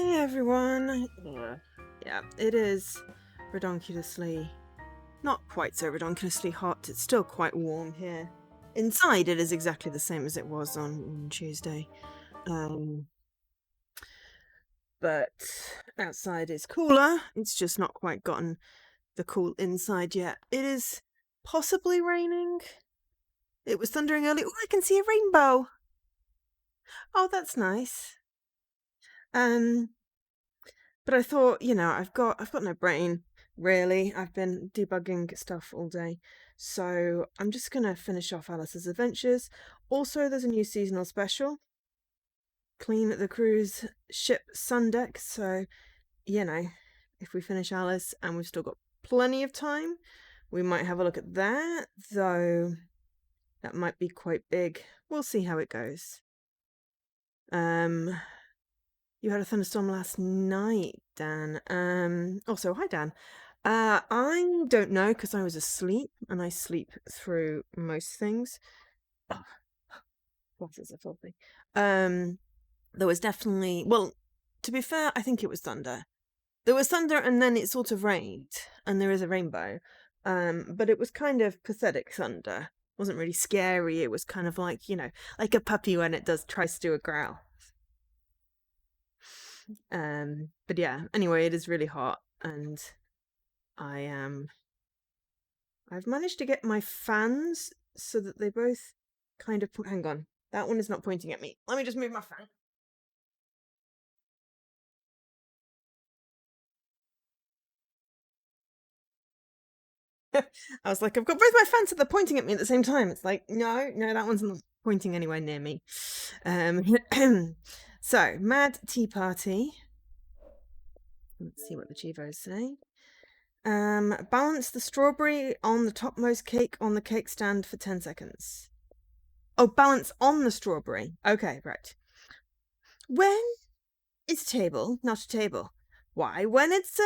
Hey everyone! Yeah, it is redonkulously, not quite so redonkulously hot, it's still quite warm here. Inside it is exactly the same as it was on Tuesday. But outside is cooler, it's just not quite gotten the cool inside yet. It is possibly raining. It was thundering early. Oh, I can see a rainbow! Oh, that's nice. But I thought, I've got no brain, really. I've been debugging stuff all day. So I'm just gonna finish off Alice's Adventures. Also, there's a new seasonal special. Clean the cruise ship sun deck. So, if we finish Alice and we've still got plenty of time, we might have a look at that, though that might be quite big. We'll see how it goes. You had a thunderstorm last night, Dan. Also, hi, Dan. I don't know because I was asleep and I sleep through most things. Oh, glasses are filthy. There was definitely, well, to be fair, I think it was thunder. There was thunder and then it sort of rained and there is a rainbow. But it was kind of pathetic thunder. It wasn't really scary. It was kind of like, like a puppy when it tries to do a growl. But yeah, anyway, it is really hot and I've managed to get my fans so that they both kind of hang on, that one is not pointing at me. Let me just move my fan. I was like, I've got both my fans that they're pointing at me at the same time. It's like, no, that one's not pointing anywhere near me. So, Mad Tea Party. Let's see what the Chivos say. Balance the strawberry on the topmost cake on the cake stand for 10 seconds. Oh, balance on the strawberry. Okay, right. When is a table not a table? Why, when it's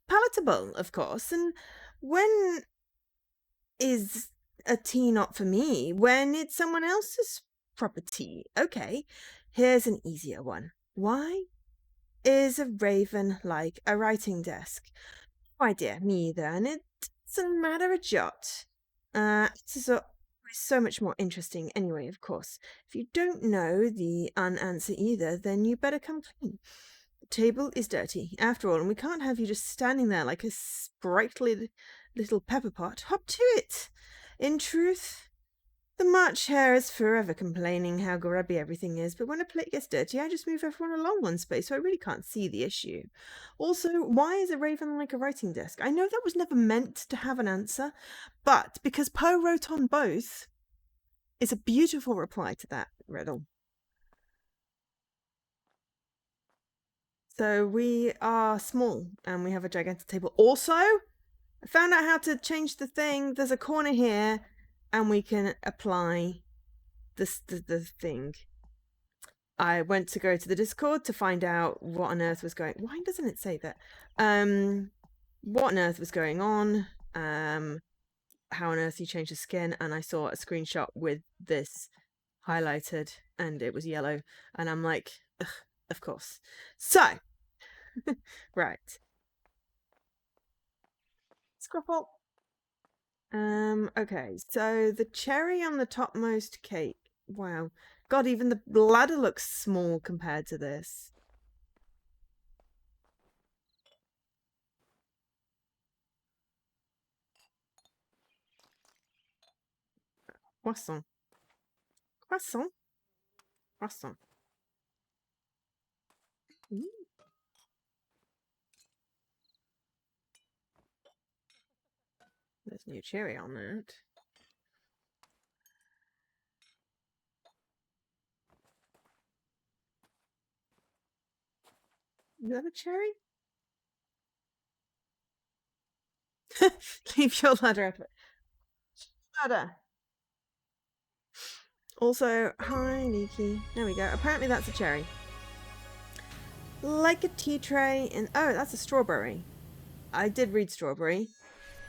palatable, of course. And when is a tea not for me? When it's someone else's property. Okay, here's an easier one. Why is a raven like a writing desk? No idea, me either, and it doesn't matter a jot. It's so much more interesting anyway, of course. If you don't know the unanswer either, then you better come clean. The table is dirty, after all, and we can't have you just standing there like a sprightly little pepper pot. Hop to it! In truth, the March Hare is forever complaining how grubby everything is, but when a plate gets dirty, I just move everyone along one space, so I really can't see the issue. Also, why is a raven like a writing desk? I know that was never meant to have an answer, but because Poe wrote on both, it's a beautiful reply to that riddle. So we are small and we have a gigantic table. Also, I found out how to change the thing. There's a corner here and we can apply the thing. I went to go to the Discord to find out what on earth was going. Why doesn't it say that? What on earth was going on? How on earth you change the skin? And I saw a screenshot with this highlighted, and it was yellow. And I'm like, ugh, of course. So, right. Scruffle. Okay, so the cherry on the topmost cake. Wow. God, even the ladder looks small compared to this. Croissant. Croissant. Croissant. There's no cherry on that. Is that a cherry? Leave your ladder out of it. Ladder. Also, hi, Leaky. There we go. Apparently that's a cherry. Like a tea tray and oh, that's a strawberry. I did read strawberry.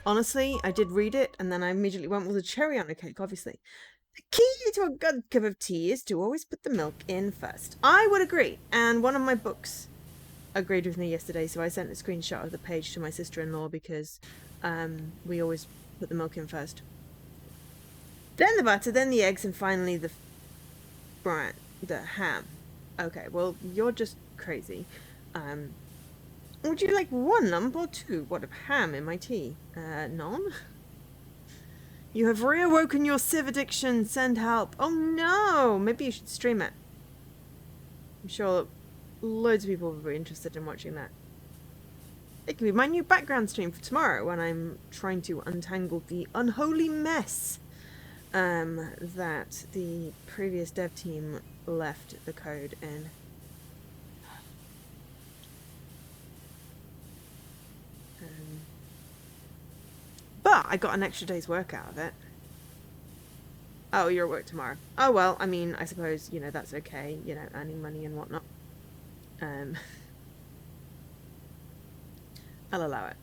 Honestly, I did read it and then I immediately went with a cherry on a cake, obviously. The key to a good cup of tea is to always put the milk in first. I would agree. And one of my books agreed with me yesterday, so I sent a screenshot of the page to my sister-in-law because we always put the milk in first. Then the butter, then the eggs, and finally the ham. Okay, well, you're just crazy. Would you like one lump or two? What of ham in my tea? None? You have reawoken your Civ addiction. Send help. Oh no! Maybe you should stream it. I'm sure loads of people will be interested in watching that. It could be my new background stream for tomorrow when I'm trying to untangle the unholy mess that the previous dev team left the code in. But I got an extra day's work out of it. Oh, you're at work tomorrow. Oh, well, I mean, I suppose, you know, that's okay, you know, earning money and whatnot. I'll allow it.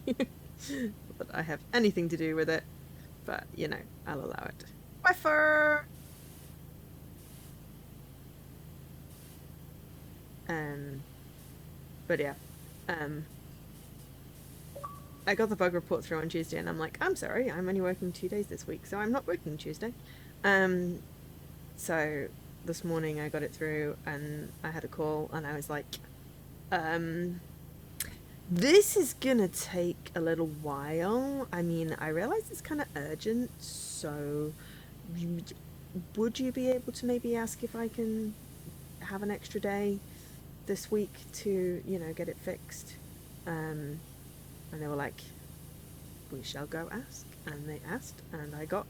Not that I have anything to do with it, but, you know, I'll allow it. Bye, fur! But yeah, I got the bug report through on Tuesday, and I'm like, I'm sorry, I'm only working 2 days this week, so I'm not working Tuesday. So this morning I got it through, and I had a call, and I was like, this is gonna take a little while. I mean, I realize it's kind of urgent, so would you be able to maybe ask if I can have an extra day this week to, you know, get it fixed? And they were like, we shall go ask. And they asked, and I got.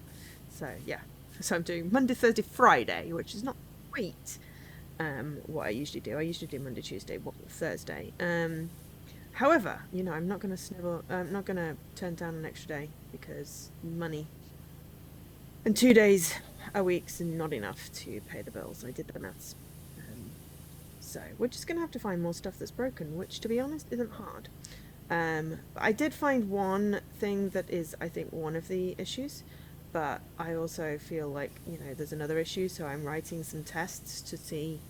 So yeah, so I'm doing Monday, Thursday, Friday, which is not great. What I usually do Monday, Tuesday, Thursday. However, you know, I'm not going to turn down an extra day because money. And 2 days a week's not enough to pay the bills. I did the maths. So we're just going to have to find more stuff that's broken, which, to be honest, isn't hard. I did find one thing that is, I think, one of the issues, but I also feel like, you know, there's another issue, so I'm writing some tests to see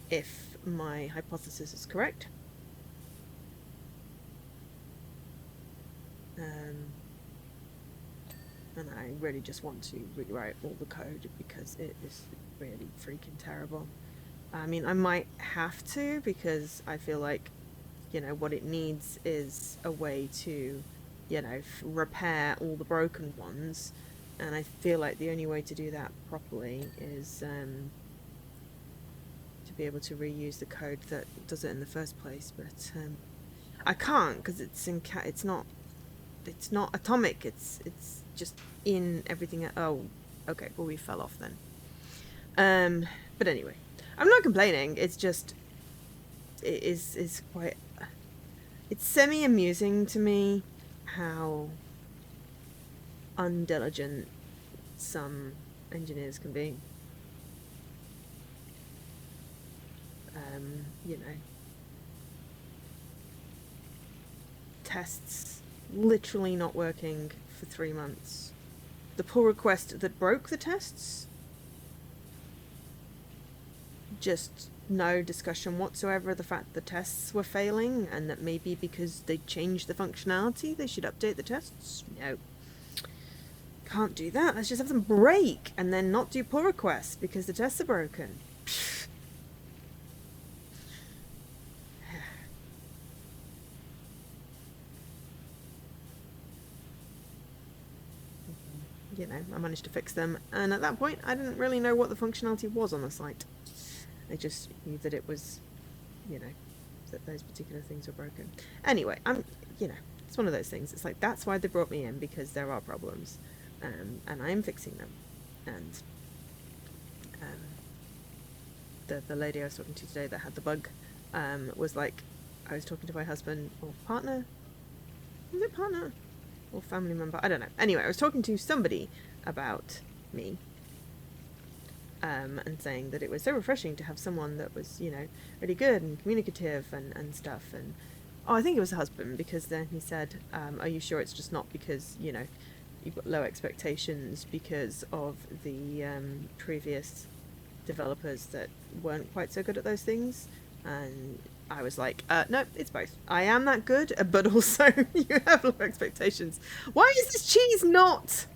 if my hypothesis is correct. And I really just want to rewrite all the code because it is really freaking terrible. I mean, I might have to because I feel like, you know, what it needs is a way to, you know, repair all the broken ones. And I feel like the only way to do that properly is to be able to reuse the code that does it in the first place. But I can't because it's not atomic. It's just in everything. Oh, okay. Well, we fell off then. But anyway, I'm not complaining. It's just it is quite. It's semi-amusing to me how undiligent some engineers can be. You know, tests literally not working for 3 months. The pull request that broke the tests, just no discussion whatsoever of the fact that the tests were failing and that maybe because they changed the functionality they should update the tests. No, can't do that. Let's just have them break and then not do pull requests because the tests are broken. You know, I managed to fix them, and at that point I didn't really know what the functionality was on the site. I just knew that it was, you know, that those particular things were broken. Anyway, you know, it's one of those things. It's like, that's why they brought me in, because there are problems, and I am fixing them. And the lady I was talking to today that had the bug was like, I was talking to my husband or partner. Was it partner? Or family member? I don't know. Anyway, I was talking to somebody about me. And saying that it was so refreshing to have someone that was, you know, really good and communicative and stuff. And I think it was a husband, because then he said, are you sure it's just not because, you know, you've got low expectations because of the previous developers that weren't quite so good at those things? And I was like, no, it's both. I am that good, but also you have low expectations. Why is this cheese not?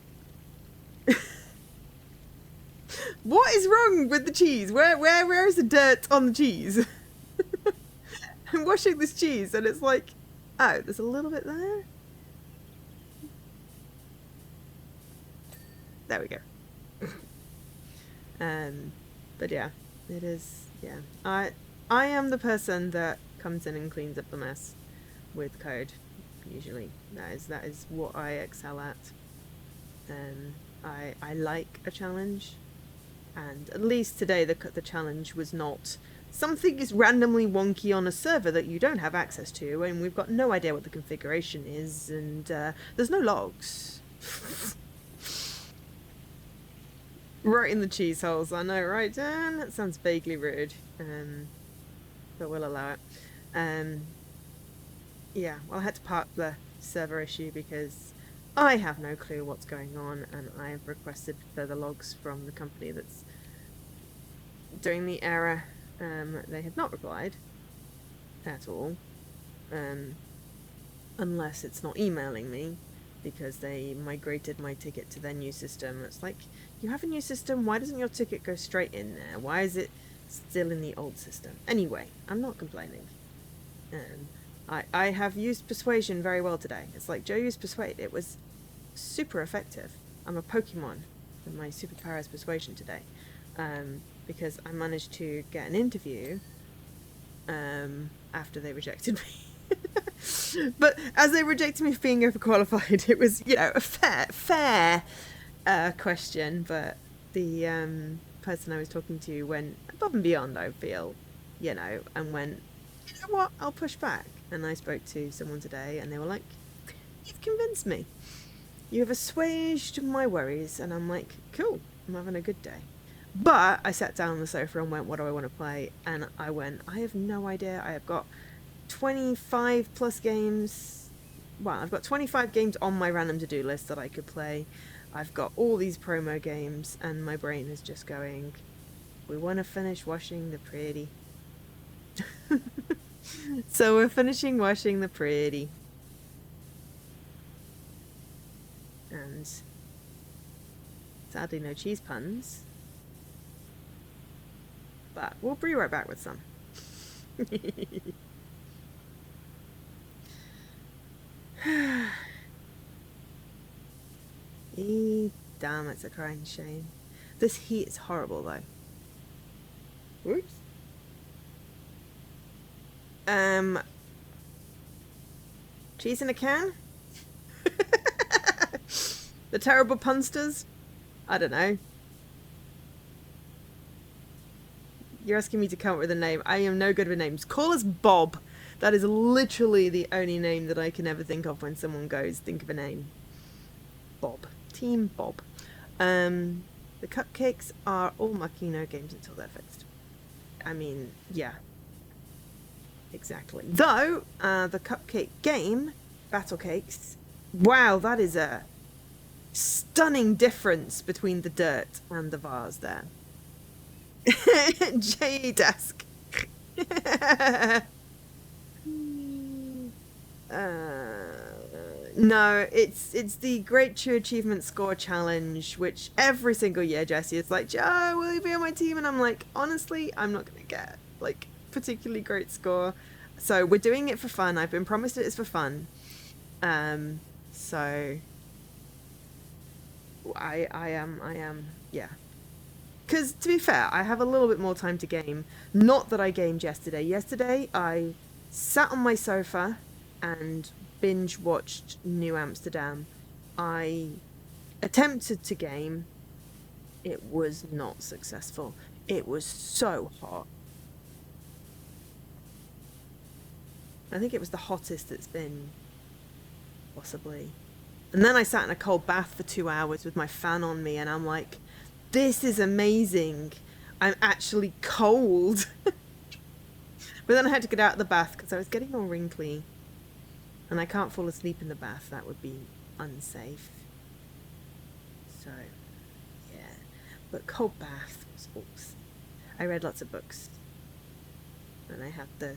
What is wrong with the cheese? Where is the dirt on the cheese? I'm washing this cheese and it's like, oh, there's a little bit there. There we go. But yeah, it is. Yeah, I am the person that comes in and cleans up the mess with code. Usually, that is what I excel at. I like a challenge, and at least today the challenge was not something is randomly wonky on a server that you don't have access to, and we've got no idea what the configuration is, and there's no logs. Right in the cheese holes, I know, right, Dan? That sounds vaguely rude, but we'll allow it. Yeah, well, I had to park the server issue because I have no clue what's going on, and I have requested further logs from the company that's doing the error. They have not replied at all, unless it's not emailing me because they migrated my ticket to their new system. It's like, you have a new system, why doesn't your ticket go straight in there? Why is it still in the old system? Anyway, I'm not complaining. I have used Persuasion very well today. It's like Joe used Persuade. It was super effective. I'm a Pokemon, and my superpower is Persuasion today. Because I managed to get an interview after they rejected me. But as they rejected me for being overqualified, it was, a fair question. But the person I was talking to went above and beyond, I feel, and went, you know what, I'll push back. And I spoke to someone today, and they were like, you've convinced me. You have assuaged my worries. And I'm like, cool, I'm having a good day. But I sat down on the sofa and went, what do I want to play? And I went, I have no idea. I have got 25 plus games. Well, I've got 25 games on my random to-do list that I could play. I've got all these promo games, and my brain is just going, we want to finish washing the pretty. So we're finishing washing the pretty. And sadly no cheese puns. But we'll be right back with some. Damn, it's a crying shame. This heat is horrible though. Whoops. Cheese in a can? The terrible punsters? I don't know. You're asking me to come up with a name. I am no good with names. Call us Bob. That is literally the only name that I can ever think of when someone goes, think of a name. Bob. Team Bob. The cupcakes are all mucky, no games until they're fixed. I mean, yeah. Exactly. Though, the cupcake game, Battle Cakes, wow, that is a stunning difference between the dirt and the vase there. J-Desk. No, it's the Great True Achievement Score Challenge, which every single year Jessie is like, Joe, will you be on my team? And I'm like, honestly, I'm not gonna get particularly great score. So we're doing it for fun. I've been promised it is for fun. So I am, yeah. Because, to be fair, I have a little bit more time to game. Not that I gamed yesterday. Yesterday, I sat on my sofa and binge-watched New Amsterdam. I attempted to game. It was not successful. It was so hot. I think it was the hottest it's been, possibly. And then I sat in a cold bath for 2 hours with my fan on me, and I'm like, this is amazing. I'm actually cold. But then I had to get out of the bath because I was getting all wrinkly. And I can't fall asleep in the bath. That would be unsafe. So, yeah. But cold bath was awesome. I read lots of books. And I had the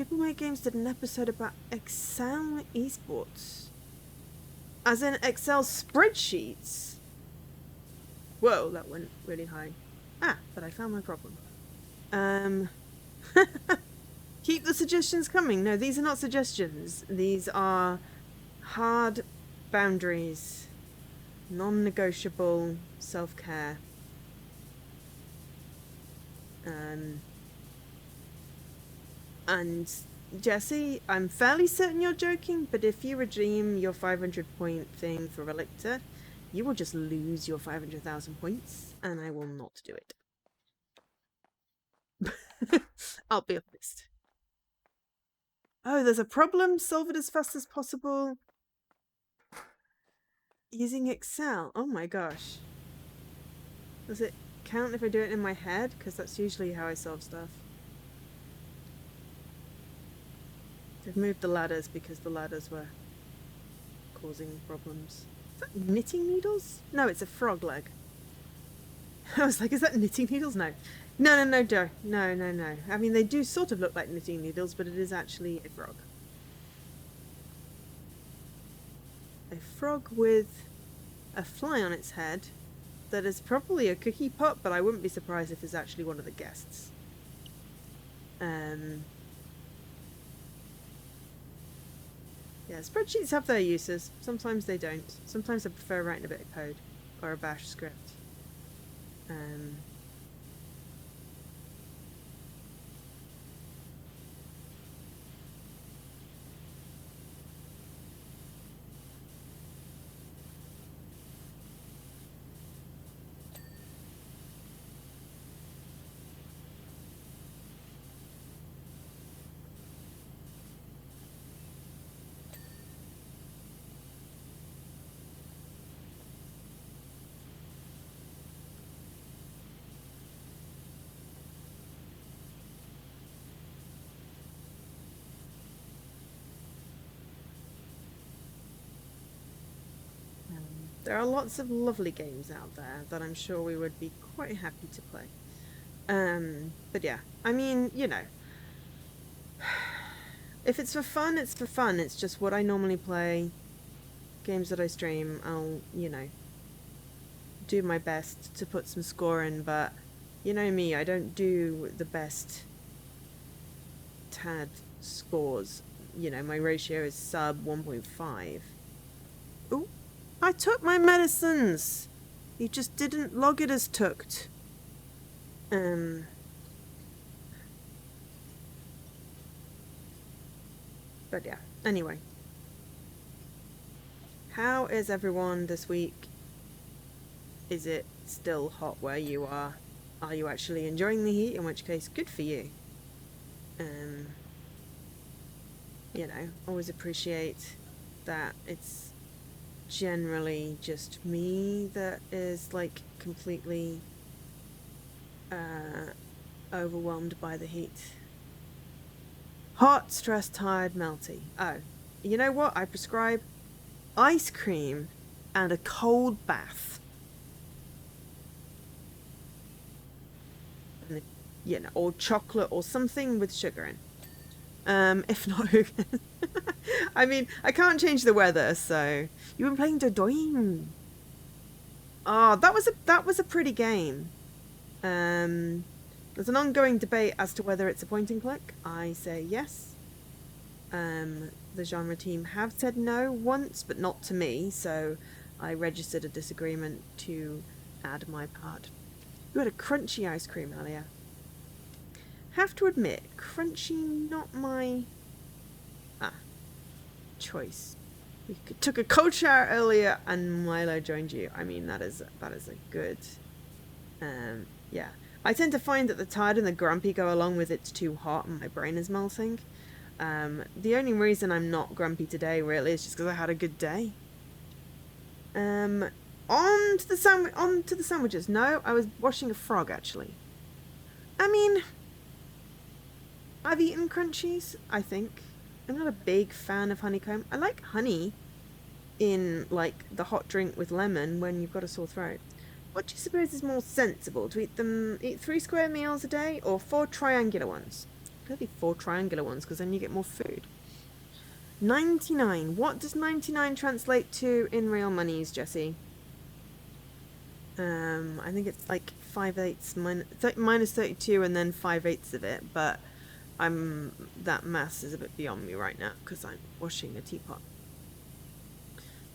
People Make Games did an episode about Excel esports. As in Excel spreadsheets. Whoa, that went really high. Ah, but I found my problem. Keep the suggestions coming. No, these are not suggestions. These are hard boundaries. Non-negotiable self-care. And Jesse, I'm fairly certain you're joking, but if you redeem your 500 point thing for Relictor, you will just lose your 500,000 points, and I will not do it. I'll be honest. Oh, there's a problem? Solve it as fast as possible. Using Excel. Oh my gosh. Does it count if I do it in my head? Because that's usually how I solve stuff. They've moved the ladders because the ladders were causing problems. Is that knitting needles? No, it's a frog leg. I was like, is that knitting needles? No. No, Joe. No. I mean, they do sort of look like knitting needles, but it is actually a frog. A frog with a fly on its head that is probably a cookie pot, but I wouldn't be surprised if it's actually one of the guests. Yeah, spreadsheets have their uses. Sometimes they don't. Sometimes I prefer writing a bit of code or a bash script. There are lots of lovely games out there that I'm sure we would be quite happy to play. But yeah, I mean, you know, if it's for fun, it's for fun. It's just what I normally play. Games that I stream, I'll, you know, do my best to put some score in, but you know me, I don't do the best TAD scores. You know, my ratio is sub 1.5. Ooh. I took my medicines. You just didn't log it as tooked. But yeah, anyway. How is everyone this week? Is it still hot where you are? Are you actually enjoying the heat? In which case, good for you. You know, always appreciate that it's generally just me that is like completely overwhelmed by the heat. Hot, stressed, tired, melty. Oh, you know what? I prescribe ice cream and a cold bath. And, you know, or chocolate or something with sugar in. If not, I mean, I can't change the weather, so you've been playing Dodoin. Oh, that was a pretty game. There's an ongoing debate as to whether it's a point and click. I say yes. The genre team have said no once, but not to me, so I registered a disagreement to add my part. You had a crunchy ice cream earlier. Have to admit, crunchy not my choice. We took a cold shower earlier and Milo joined you. I mean, that is a good yeah. I tend to find that the tired and the grumpy go along with it's too hot and my brain is melting. The only reason I'm not grumpy today really is just because I had a good day. On to the sandwiches. No, I was washing a frog actually. I mean, I've eaten crunchies, I think. I'm not a big fan of honeycomb. I like honey in, like, the hot drink with lemon when you've got a sore throat. What do you suppose is more sensible? To eat 3 square meals a day or 4 triangular ones? Maybe 4 triangular ones, because then you get more food. 99. What does 99 translate to in real monies, Jessie? I think it's like 5/8 minus 32 and then 5/8 of it, but that maths is a bit beyond me right now because I'm washing a teapot.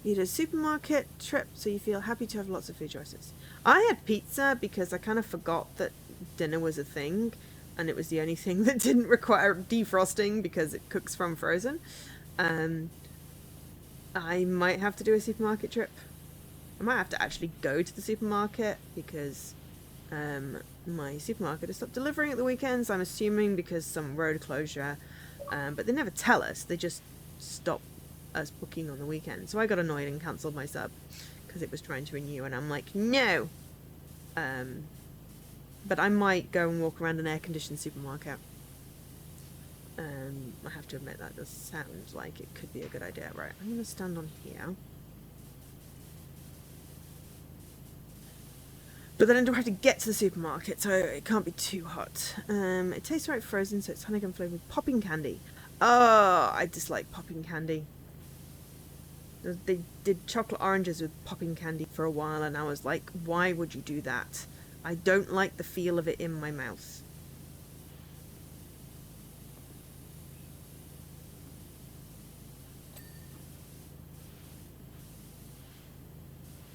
You did a supermarket trip, so you feel happy to have lots of food choices. I had pizza because I kind of forgot that dinner was a thing, and it was the only thing that didn't require defrosting because it cooks from frozen. I might have to do a supermarket trip. I might have to actually go to the supermarket because my supermarket has stopped delivering at the weekends, I'm assuming because some road closure. But they never tell us. They just stop us booking on the weekend. So I got annoyed and cancelled my sub because it was trying to renew, and I'm like, no. But I might go and walk around an air-conditioned supermarket. I have to admit that does sound like it could be a good idea. Right, I'm going to stand on here. But then I don't have to get to the supermarket, so it can't be too hot. It tastes right frozen, so it's honeycomb flavoured popping candy. Oh, I dislike popping candy. They did chocolate oranges with popping candy for a while, and I was like, why would you do that? I don't like the feel of it in my mouth.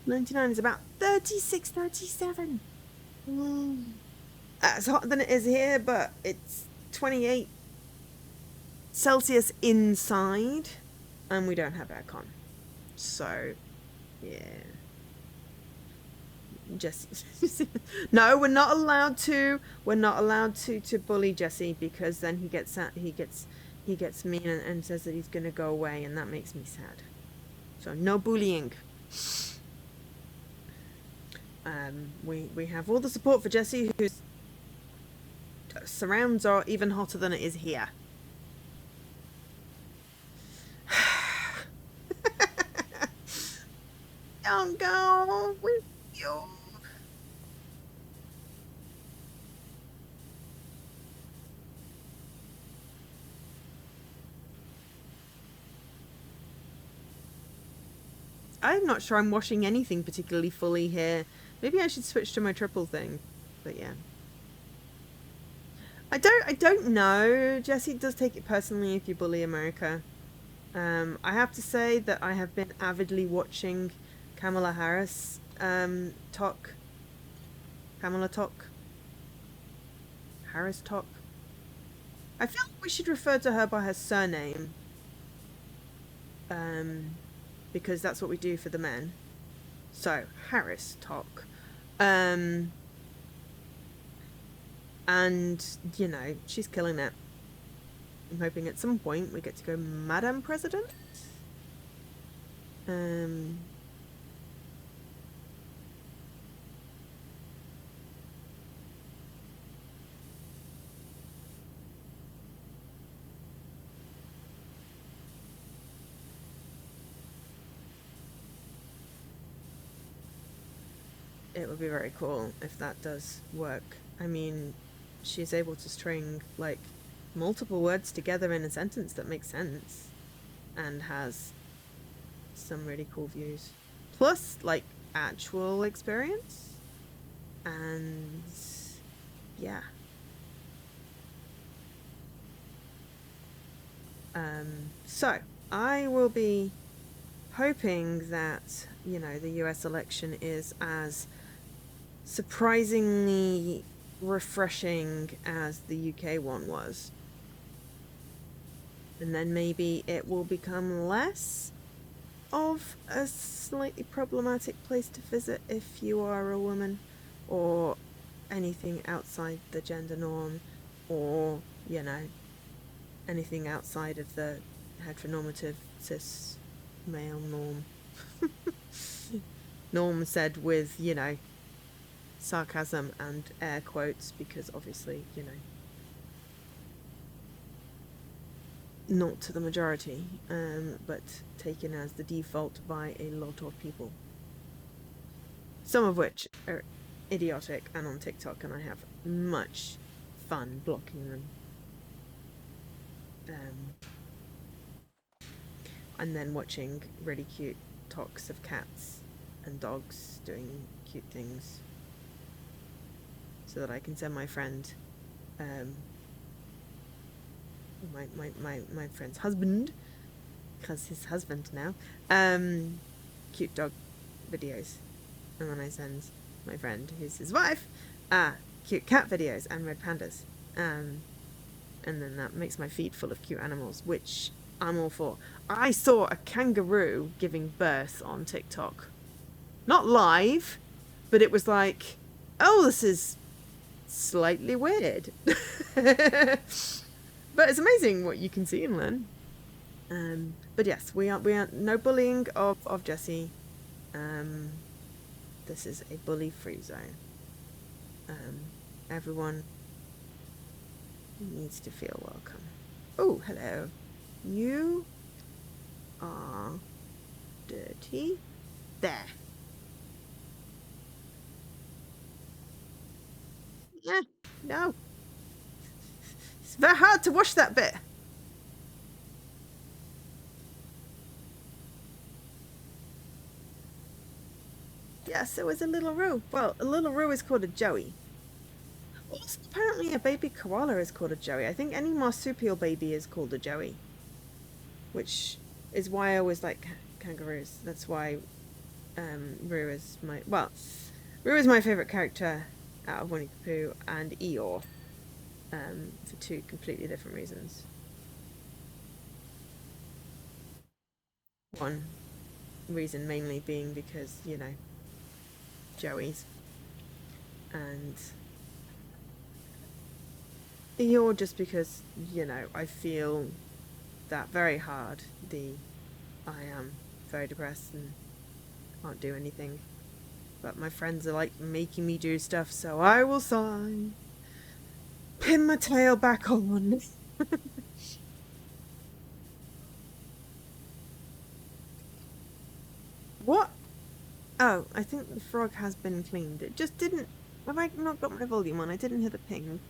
$99 is about 36, 37. It's hotter than it is here, but it's 28 Celsius inside, and we don't have aircon. So, yeah. Jesse. No, we're not allowed to. We're not allowed to bully Jesse, because then he gets mean and says that he's gonna go away, and that makes me sad. So no bullying. We have all the support for Jesse, whose surrounds are even hotter than it is here. Don't go with you. I'm not sure I'm washing anything particularly fully here. Maybe I should switch to my triple thing. But yeah. I don't know. Jesse does take it personally if you bully America. I have to say that I have been avidly watching Kamala Harris talk. Kamala talk. Harris talk. I feel like we should refer to her by her surname. Because that's what we do for the men. So, Harris talk. And, you know, she's killing it. I'm hoping at some point we get to go Madam President. It would be very cool if that does work. I mean, she's able to string, like, multiple words together in a sentence that makes sense and has some really cool views. Plus, like, actual experience. And yeah. So, I will be hoping that, you know, the US election is as surprisingly refreshing as the UK one was. And then maybe it will become less of a slightly problematic place to visit if you are a woman, or anything outside the gender norm, or, you know, anything outside of the heteronormative cis male norm. Norm said with, you know, sarcasm and air quotes, because obviously, you know, not to the majority, but taken as the default by a lot of people. Some of which are idiotic and on TikTok, and I have much fun blocking them. And then watching really cute talks of cats and dogs doing cute things, so that I can send my friend, my friend's husband, because his husband now, cute dog videos, and then I send my friend, who's his wife, cute cat videos and red pandas, and then that makes my feed full of cute animals, which I'm all for. I saw a kangaroo giving birth on TikTok, not live, but it was like, oh, this is slightly weird. But it's amazing what you can see and learn. But yes, we are no bullying of Jessie. This is a bully-free zone. Everyone needs to feel welcome. Oh, hello. You are dirty. There. Yeah, no. It's very hard to wash that bit. Yes, it was a little Roo. Well, a little Roo is called a Joey. Also, apparently a baby koala is called a Joey. I think any marsupial baby is called a Joey. Which is why I always like kangaroos. That's why Roo is my... Well, Roo is my favourite character out of Winnie the Pooh and Eeyore. For two completely different reasons. One reason mainly being because, you know, Joey's. And Eeyore just because, you know, I feel that very hard. I am very depressed and can't do anything. But my friends are like making me do stuff, so I will sigh. Pin my tail back on. What? Oh, I think the frog has been cleaned. It just didn't... Have I not got my volume on? I didn't hear the ping.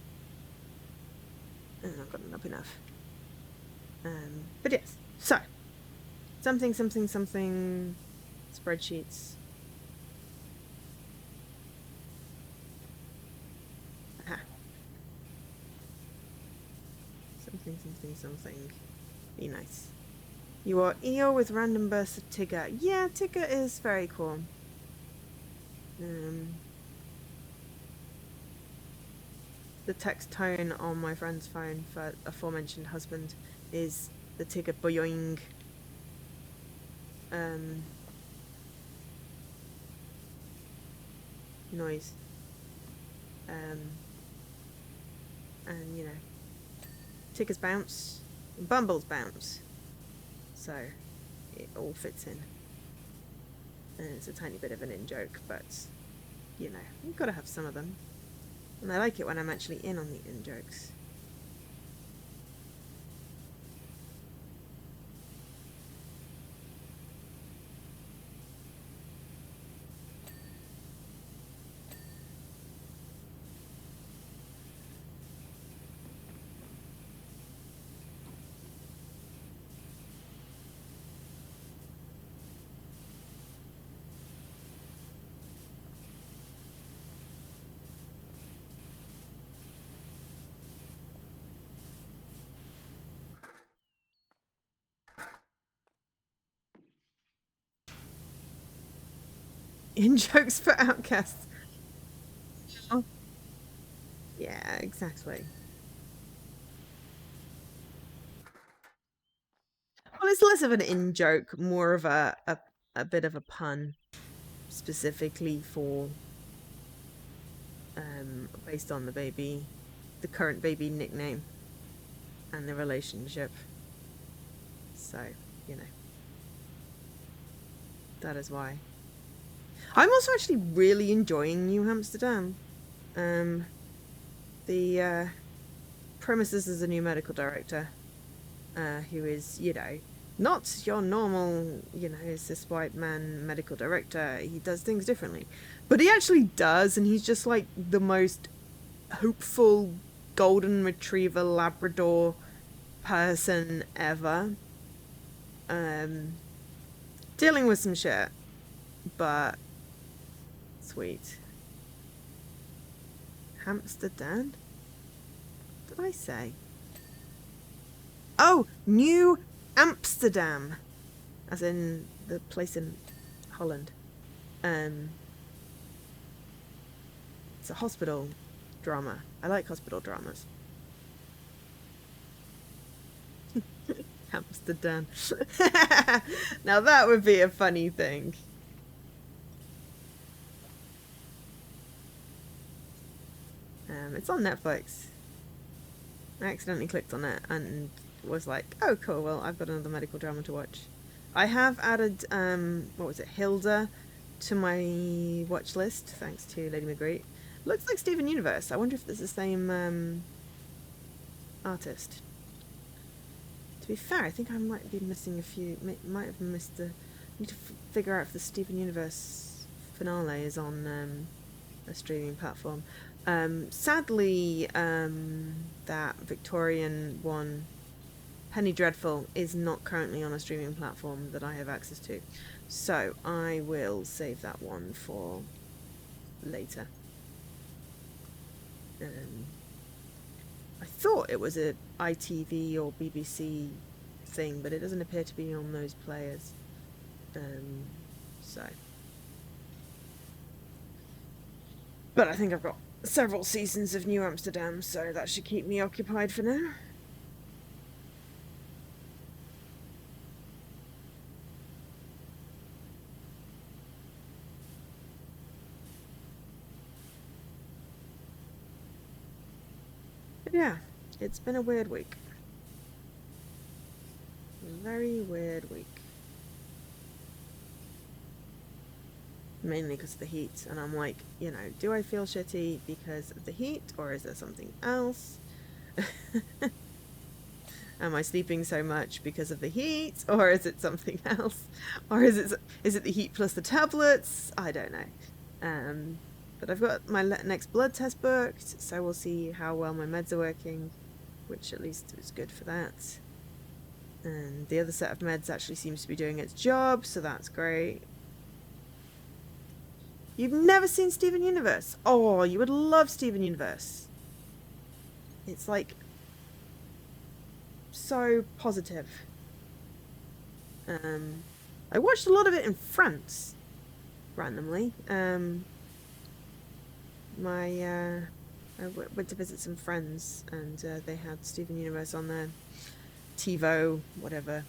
I've got it up enough. But yes. So. Something. Spreadsheets. Aha. Something. Be nice. You are Eeyore with random bursts of Tigger. Yeah, Tigger is very cool. The text tone on my friend's phone for aforementioned husband is the Tigger boyoing. Noise. And you know, Tigger's bounce, and Bumble's bounce. So it all fits in. And it's a tiny bit of an in-joke, but you know, you've got to have some of them. And I like it when I'm actually in on the in-jokes. In-jokes for outcasts. Oh. Yeah, exactly. Well, it's less of an in-joke, more of a bit of a pun, specifically for based on the current baby nickname and the relationship. So, you know, that is why. I'm also actually really enjoying New Amsterdam. The premises is a new medical director, who is, you know, not your normal, you know, cis white man medical director. He does things differently. But he actually does, and he's just like the most hopeful golden retriever Labrador person ever. Dealing with some shit, but sweet. Amsterdam? What did I say? Oh, New Amsterdam, as in the place in Holland. It's a hospital drama. I like hospital dramas. Amsterdam. Now that would be a funny thing. It's on Netflix. I accidentally clicked on it and was like, oh cool, well I've got another medical drama to watch. I have added what was it, Hilda, to my watch list, thanks to Lady Magritte. Looks like Steven Universe. I wonder if it's the same artist. To be fair, I think I might be missing a few. Might have missed the. Need to figure out if the Steven Universe finale is on a streaming platform. Sadly, that Victorian one, Penny Dreadful, is not currently on a streaming platform that I have access to, so I will save that one for later. I thought it was a ITV or BBC thing, but it doesn't appear to be on those players. So. But I think I've got several seasons of New Amsterdam, so that should keep me occupied for now. But yeah, it's been a weird week. A very weird week. Mainly because of the heat, and I'm like, you know, do I feel shitty because of the heat, or is there something else? Am I sleeping so much because of the heat, or is it something else? Or is it the heat plus the tablets? I don't know. But I've got my next blood test booked, so we'll see how well my meds are working, which at least is good for that. And the other set of meds actually seems to be doing its job, so that's great. You've never seen Steven Universe? Oh, you would love Steven Universe. It's like so positive. I watched a lot of it in France, randomly. I went to visit some friends, and they had Steven Universe on their TiVo, whatever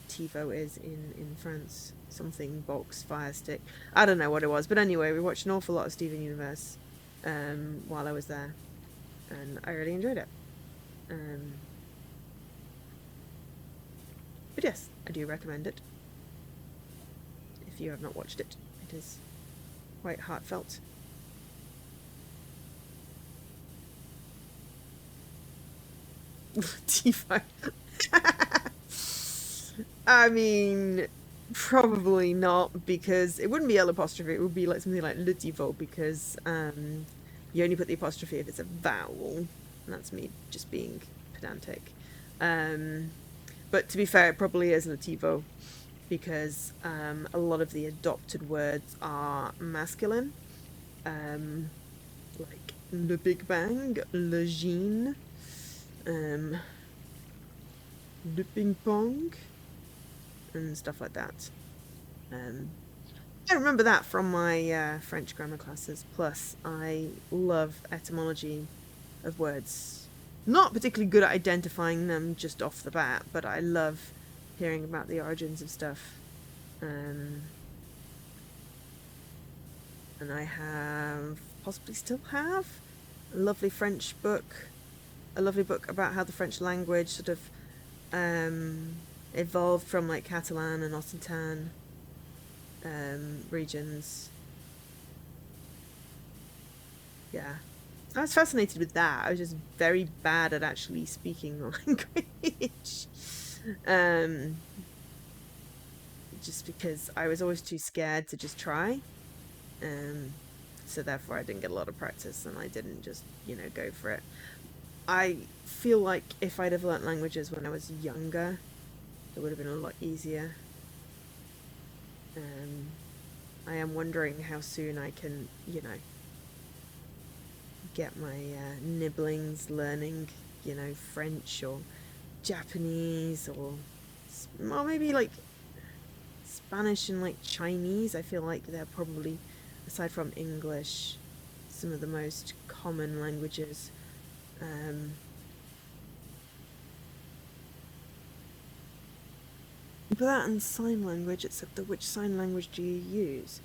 TiVo is in France. Something box fire stick. I don't know what it was, but anyway, we watched an awful lot of Steven Universe while I was there, and I really enjoyed it. But yes, I do recommend it if you have not watched it. It is quite heartfelt. TiVo. I mean, probably not, because it wouldn't be L apostrophe, it would be like something like Le TiVo, because you only put the apostrophe if it's a vowel, and that's me just being pedantic. But to be fair, it probably is Le TiVo, because a lot of the adopted words are masculine, like Le Big Bang, Le Jean, Le Ping Pong, and stuff like that. I remember that from my French grammar classes. Plus, I love etymology of words. Not particularly good at identifying them just off the bat, but I love hearing about the origins of stuff. And I have, possibly still have, a lovely French book. A lovely book about how the French language sort of evolved from like Catalan and Occitan regions. Yeah, I was fascinated with that. I was just very bad at actually speaking the language. Just because I was always too scared to just try. So therefore I didn't get a lot of practice, and I didn't just, go for it. I feel like if I'd have learnt languages when I was younger, it would have been a lot easier. I am wondering how soon I can, you know, get my nibblings learning, you know, French or Japanese or maybe like Spanish and like Chinese. I feel like they're probably, aside from English, some of the most common languages. But that and sign language, except which sign language do you use?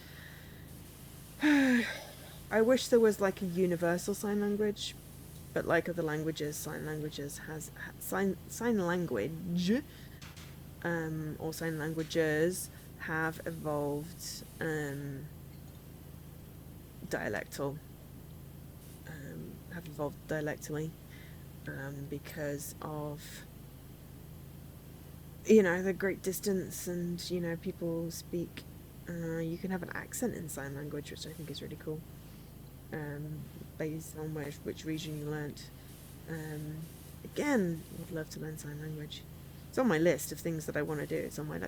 I wish there was like a universal sign language, but like other languages, sign languages has sign language, or sign languages have evolved dialectal, have evolved dialectally, because of, you know, the great distance, and you know, people speak. You can have an accent in sign language, which I think is really cool. Based on which region you learnt. Again, would love to learn sign language. It's on my list of things that I want to do. It's on my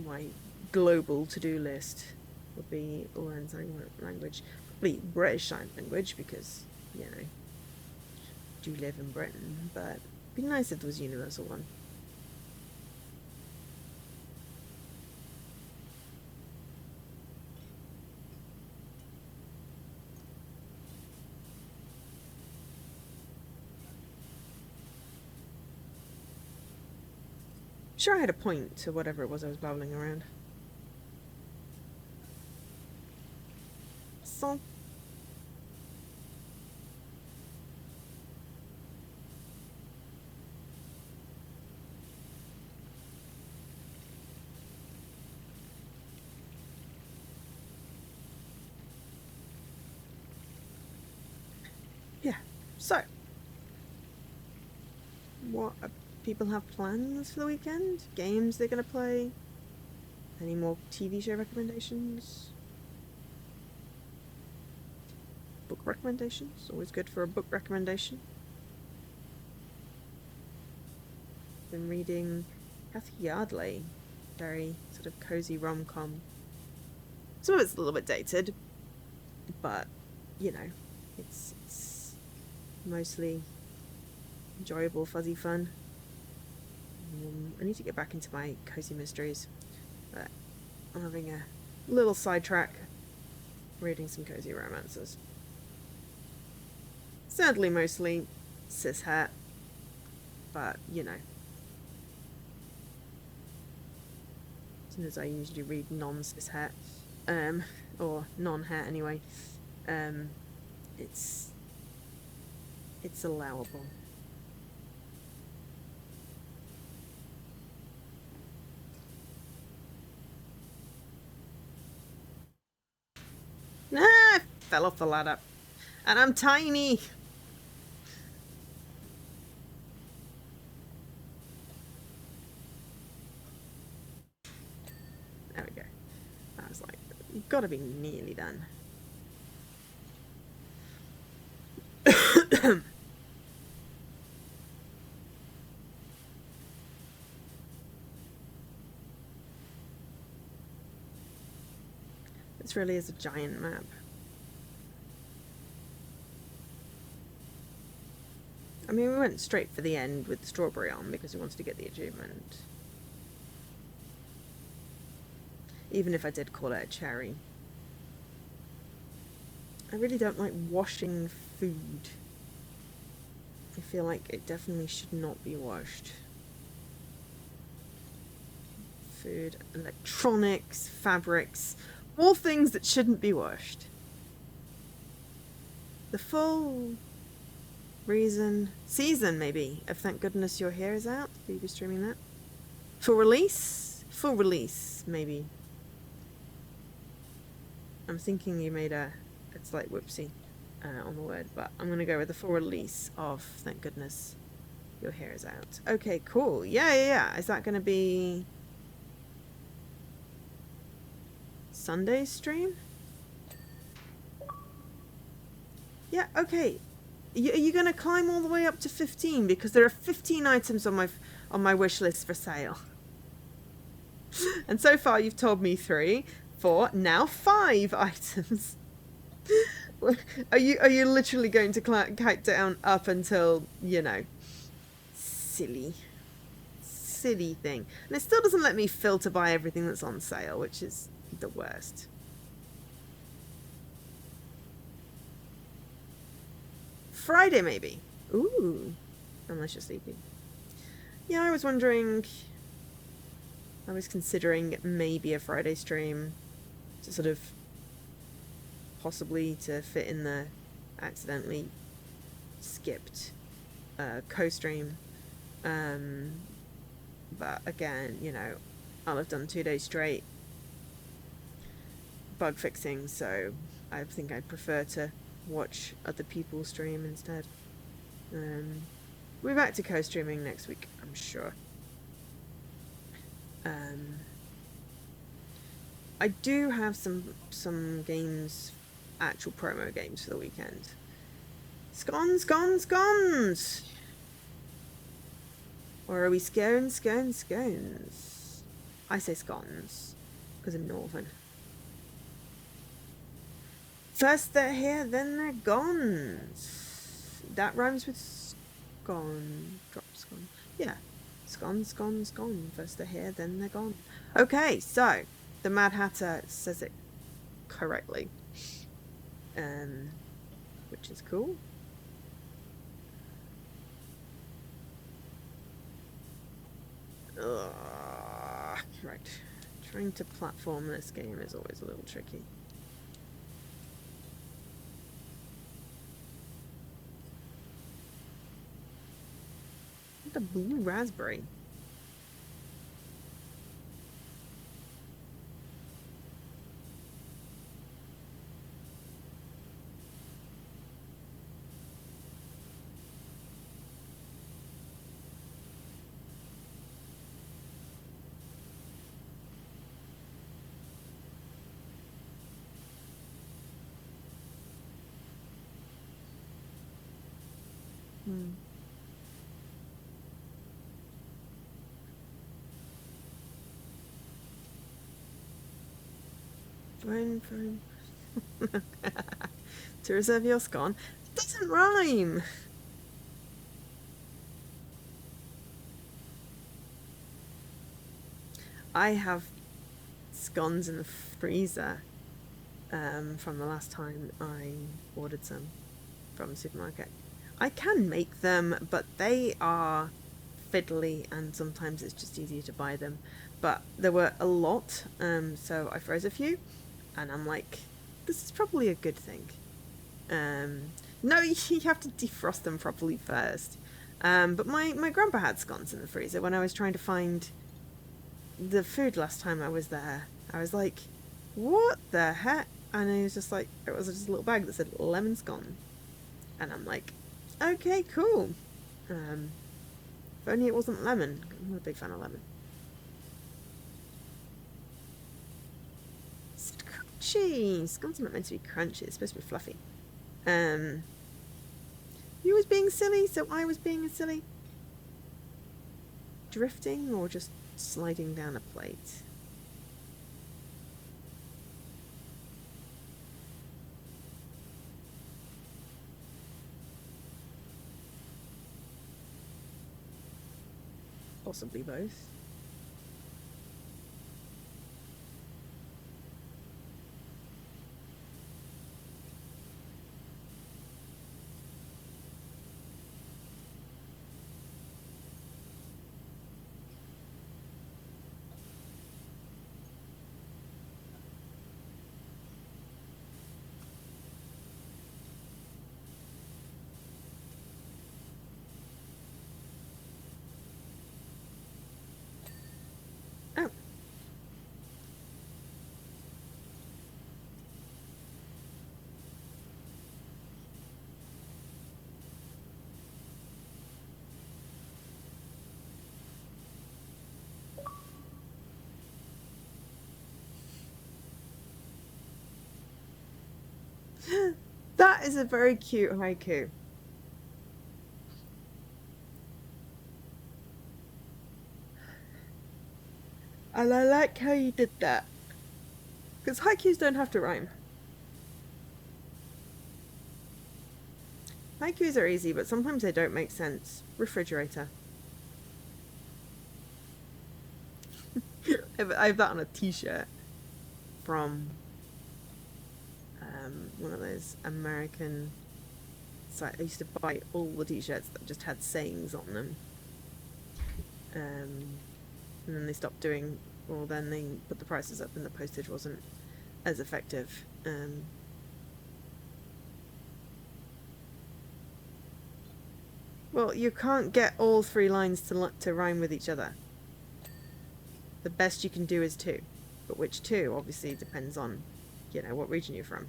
my global to-do list would be learn sign language. Probably British sign language because, you know, do live in Britain, but it'd be nice if there was a universal one. Sure, I had a point to whatever it was I was babbling around. So, yeah. So, what people have plans for the weekend? Games they're gonna play? Any more TV show recommendations? Book recommendations? Always good for a book recommendation. Been reading Kathy Yardley, very sort of cozy rom-com. Some of it's a little bit dated, but you know, it's mostly enjoyable, fuzzy fun. I need to get back into my cozy mysteries, but I'm having a little sidetrack reading some cozy romances. Sadly, mostly cishet, but you know, as soon as I usually read non-cishet, or non-het anyway, it's allowable. Nah, I fell off the ladder. And I'm tiny. There we go. I was like, you've got to be nearly done. This really is a giant map. I mean, we went straight for the end with the strawberry on because we wanted to get the achievement. Even if I did call it a cherry. I really don't like washing food. I feel like it definitely should not be washed. Food, electronics, fabrics, all things that shouldn't be washed. The full season maybe of Thank Goodness You're Here is out. Will you be streaming that? Full release, maybe. I'm thinking you made a slight whoopsie on the word, but I'm gonna go with the full release of Thank Goodness Your Hair is Out. Okay, cool. Yeah. Is that gonna be Sunday stream? Yeah, okay. Are you going to climb all the way up to 15? Because there are 15 items on my wish list for sale. And so far you've told me 3, 4, now 5 items. Are you literally going to count down up until, you know, silly thing? And it still doesn't let me filter by everything that's on sale, which is the worst. Friday, maybe. Ooh, unless you're sleepy. Yeah, I was considering maybe a Friday stream to sort of possibly to fit in the accidentally skipped co-stream. But again, you know, I'll have done 2 days straight bug fixing, so I think I'd prefer to watch other people stream instead. We're back to co-streaming next week, I'm sure. I do have some games, actual promo games for the weekend. Scones! Or are we scones? I say scones, because I'm northern. First they're here, then they're gone. That rhymes with scone. Drop scone. Yeah. Scone. First they're here, then they're gone. Okay, so the Mad Hatter says it correctly. Which is cool. Right. Trying to platform this game is always a little tricky. The blue raspberry. Fine. To reserve your scone. It doesn't rhyme. I have scones in the freezer from the last time I ordered some from the supermarket. I can make them, but they are fiddly and sometimes it's just easier to buy them. But there were a lot, so I froze a few and I'm like, this is probably a good thing. No, you have to defrost them properly first. But my grandpa had scones in the freezer when I was trying to find the food last time I was there. I was like, what the heck? And he was just like, it was just a little bag that said lemon scone. And I'm like, okay, cool. If only it wasn't lemon. I'm not a big fan of lemon. It's crunchy. Scones are not meant to be crunchy. It's supposed to be fluffy. You was being silly, so I was being silly. Drifting or just sliding down a plate? Possibly both. Oh. That is a very cute haiku. And I like how you did that. Because haikus don't have to rhyme. Haikus are easy, but sometimes they don't make sense. Refrigerator. I have that on a t-shirt from one of those American sites. I used to buy all the t-shirts that just had sayings on them. And then they stopped doing, or then they put the prices up and the postage wasn't as effective. Well, you can't get all 3 lines to rhyme with each other. The best you can do is 2. But which 2 obviously depends on, you know, what region you're from.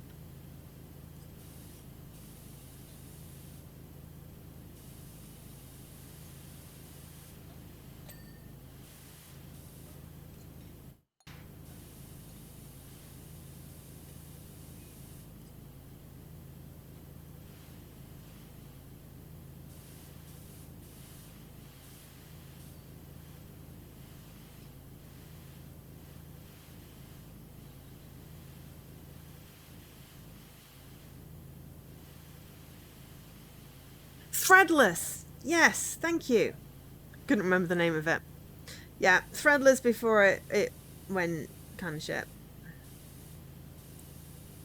Threadless! Yes, thank you. Couldn't remember the name of it. Yeah, threadless before it went kind of shit.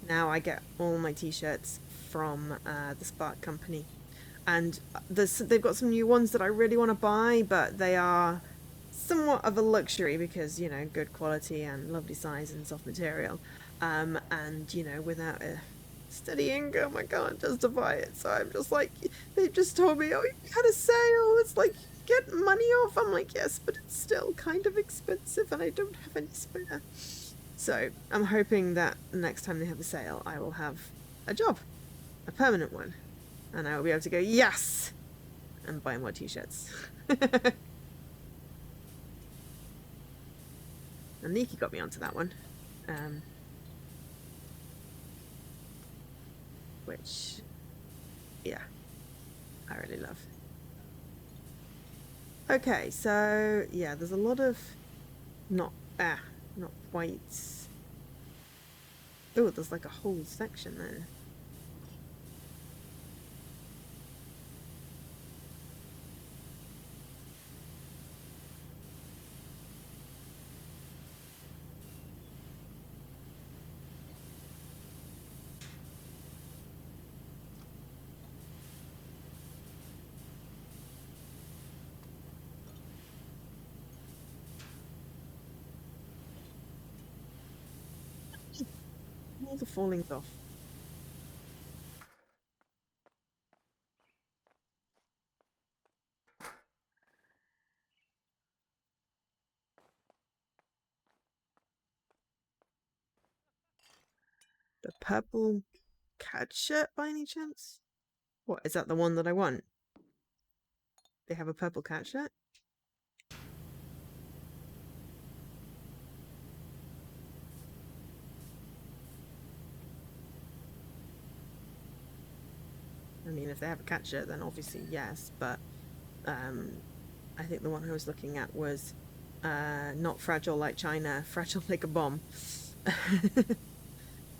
Now I get all my t-shirts from the Spark company. And they've got some new ones that I really want to buy, but they are somewhat of a luxury because, you know, good quality and lovely size and soft material. And, you know, without a steady income, I can't justify it. So I'm just like, they just told me, oh, you had a sale. It's like, get money off. I'm like, yes, but it's still kind of expensive and I don't have any spare. So I'm hoping that next time they have a sale, I will have a job, a permanent one. And I will be able to go, yes, and buy more t-shirts. And Nikki got me onto that one. Which, yeah, I really love. Okay, so, yeah, there's a lot of not whites. Oh, there's like a whole section there. All the fallings off. The purple cat shirt by any chance? What, is that the one that I want? They have a purple cat shirt? I mean, if they have a cat shirt, then obviously yes, but I think the one I was looking at was not fragile like China, fragile like a bomb.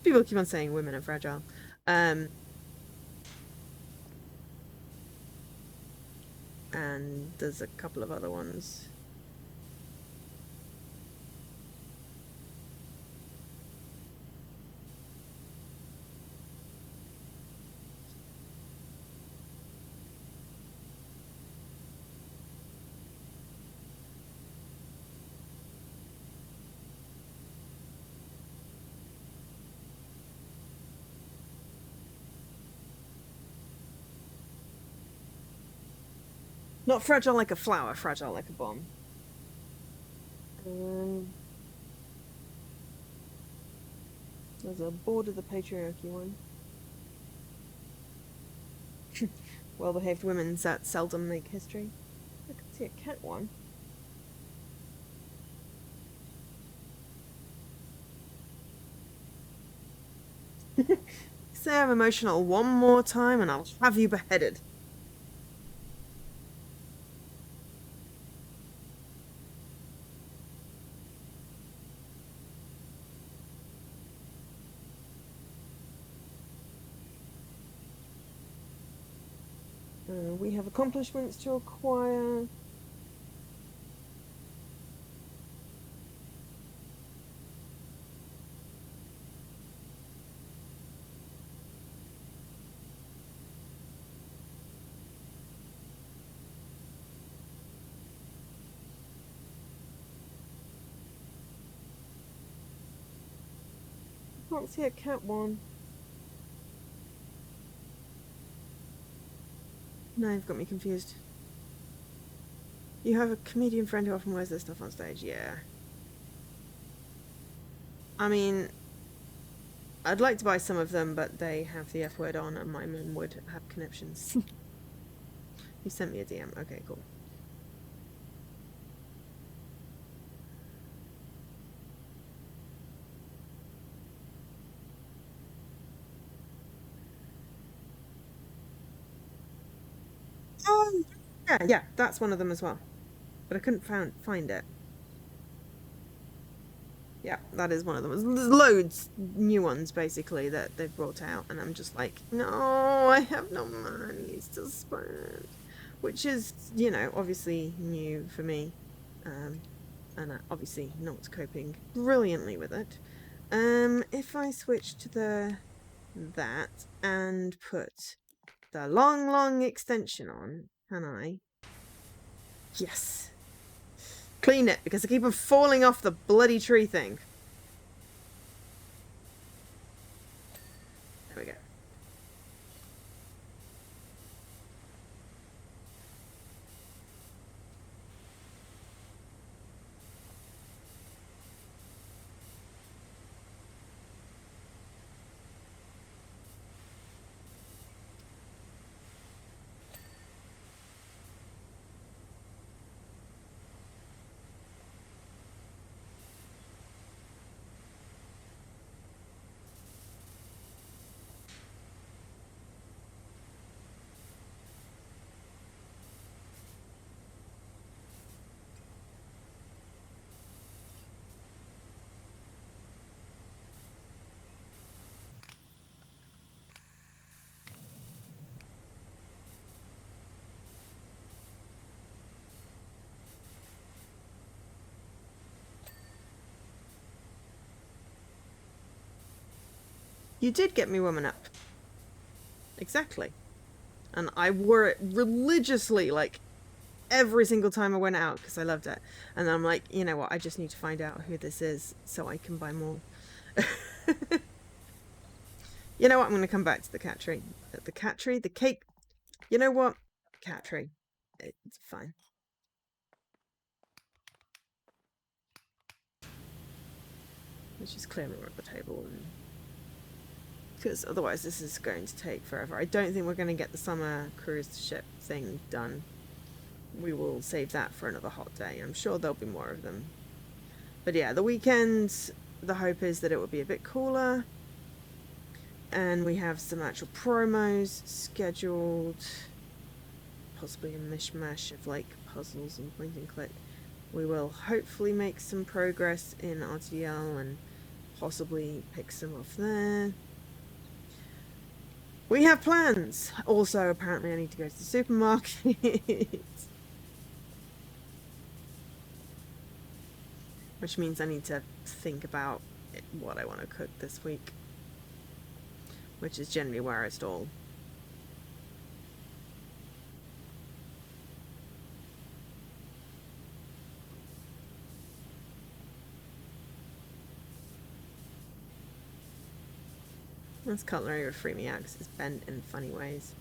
People keep on saying women are fragile. And there's a couple of other ones. Not fragile like a flower, fragile like a bomb. There's a Board of the Patriarchy one. Well-behaved women that seldom make history. I can see a cat one. Say I'm emotional one more time and I'll have you beheaded. We have accomplishments to acquire. I can't see a cat one. No, you've got me confused. You have a comedian friend who often wears this stuff on stage. Yeah. I mean, I'd like to buy some of them, but they have the F word on, and my mum would have conniptions. You sent me a DM. Okay, cool. Oh, yeah, that's one of them as well. But I couldn't find it. Yeah, that is one of them. There's loads new ones basically that they've brought out, and I'm just like, no, I have no money to spend, which is, you know, obviously new for me, and obviously not coping brilliantly with it. If I switch to that and put the long extension on, can I? Yes. Clean it, because I keep on falling off the bloody tree thing. There we go. You did get me woman up. Exactly. And I wore it religiously, like, every single time I went out, because I loved it. And I'm like, you know what, I just need to find out who this is so I can buy more. You know what, I'm going to come back to the cat tree. The cat tree? The cake? You know what? Cat tree. It's fine. Let's just clear more of the table, because otherwise this is going to take forever. I don't think we're going to get the summer cruise ship thing done. We will save that for another hot day. I'm sure there'll be more of them. But yeah, the weekend, the hope is that it will be a bit cooler. And we have some actual promos scheduled. Possibly a mishmash of like puzzles and point and click. We will hopefully make some progress in RTL and possibly pick some off there. We have plans. Also, apparently I need to go to the supermarket. Which means I need to think about what I want to cook this week. Which is generally where I stall. This cutlery would free me out because it's bent in funny ways.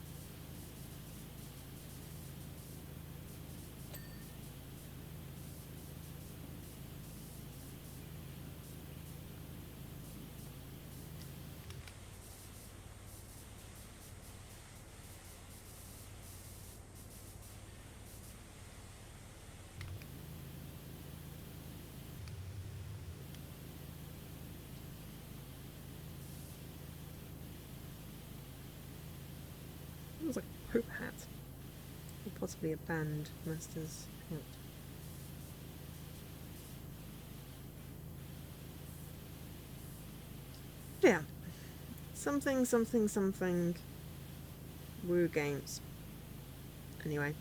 It was like a poop hat. Or possibly a band master's hat. Yeah. Something. Woo games. Anyway,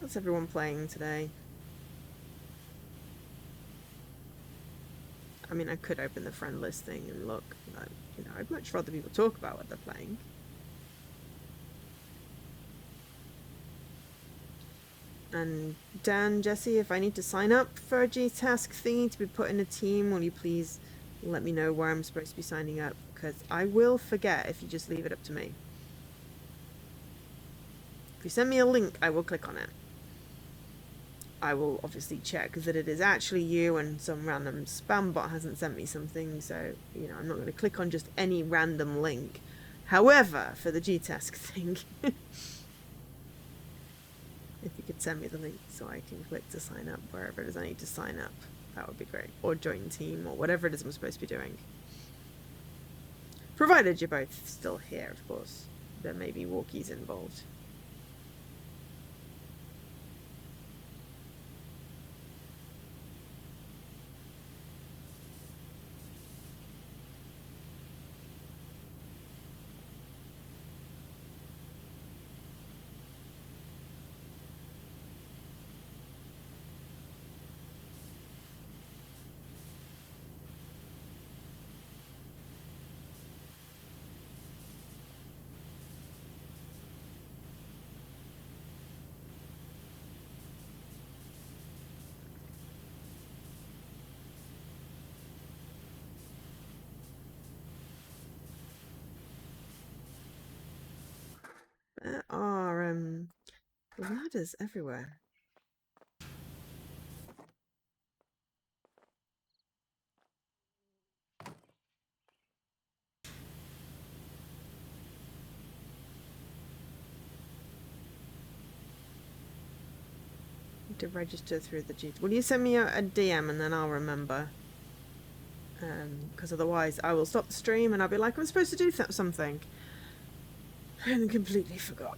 what's everyone playing today? I mean, I could open the friend list thing and look, but, you know, I'd much rather people talk about what they're playing. And Dan, Jesse, if I need to sign up for a G-Task thingy to be put in a team, will you please let me know where I'm supposed to be signing up? Because I will forget if you just leave it up to me. If you send me a link, I will click on it. I will obviously check that it is actually you and some random spam bot hasn't sent me something, so, you know, I'm not going to click on just any random link. However, for the G-Task thing, if you could send me the link so I can click to sign up wherever it is I need to sign up, that would be great. Or join team, or whatever it is I'm supposed to be doing. Provided you're both still here, of course. There may be walkies involved. There are ladders everywhere. To register through the G. Will you send me a DM and then I'll remember? Because otherwise I will stop the stream and I'll be like, I'm supposed to do something, and completely forgot.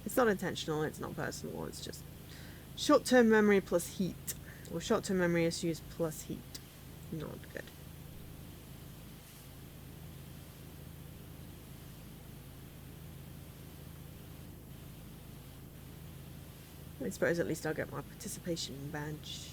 It's not intentional, it's not personal, it's just short-term memory plus heat, or short-term memory issues plus heat. Not good. I suppose at least I'll get my participation badge.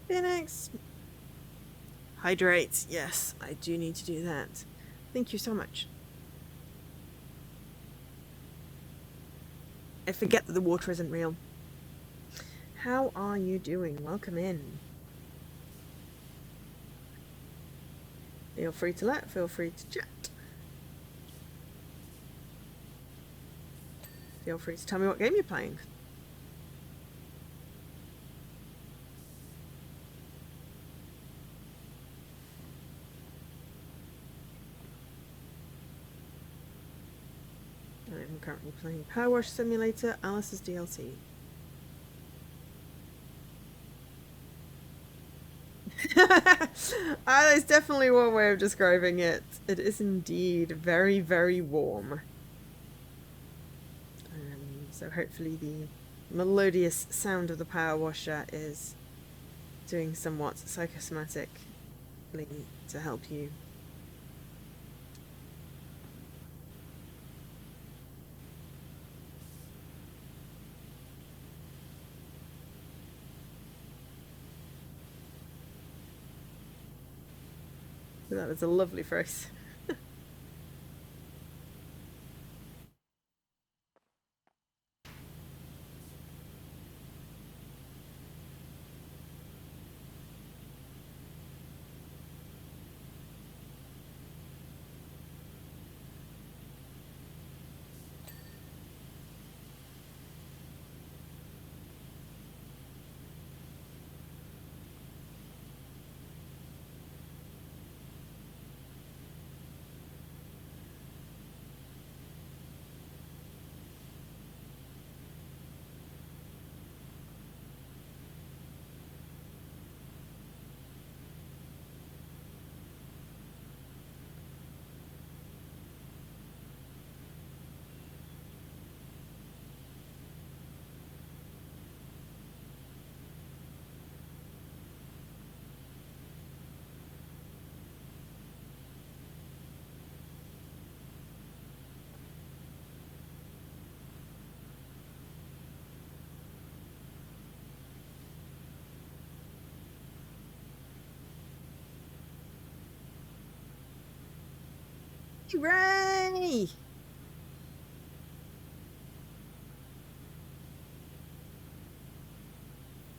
Phoenix! Hydrate, yes, I do need to do that. Thank you so much. I forget that the water isn't real. How are you doing? Welcome in. Feel free to feel free to chat. Feel free to tell me what game you're playing. I'm currently playing PowerWash Simulator, Alice's DLC. That's definitely one way of describing it. It is indeed very, very warm. So hopefully the melodious sound of the power washer is doing somewhat psychosomatically to help you. That was a lovely phrase. Hooray!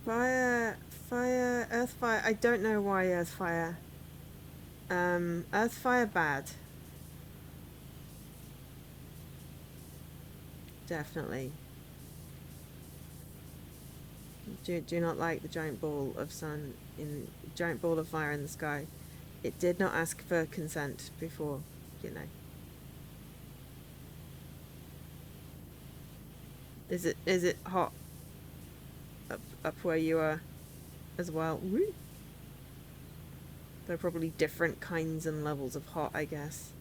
Fire, fire, earth fire. I don't know why earth fire. Earth fire bad. Definitely. Do not like the giant ball of giant ball of fire in the sky. It did not ask for consent before, you know. Is it hot up where you are as well? Woo. There are probably different kinds and levels of hot, I guess.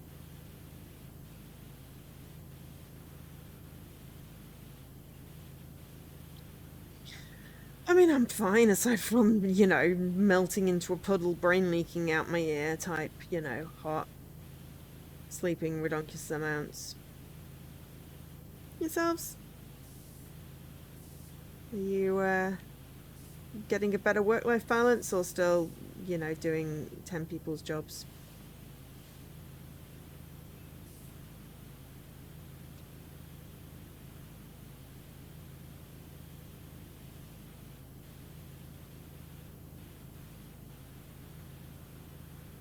I mean, I'm fine aside from, you know, melting into a puddle, brain leaking out my ear type, you know, hot, sleeping ridiculous amounts. Yourselves? Are you, getting a better work-life balance or still, you know, doing 10 people's jobs?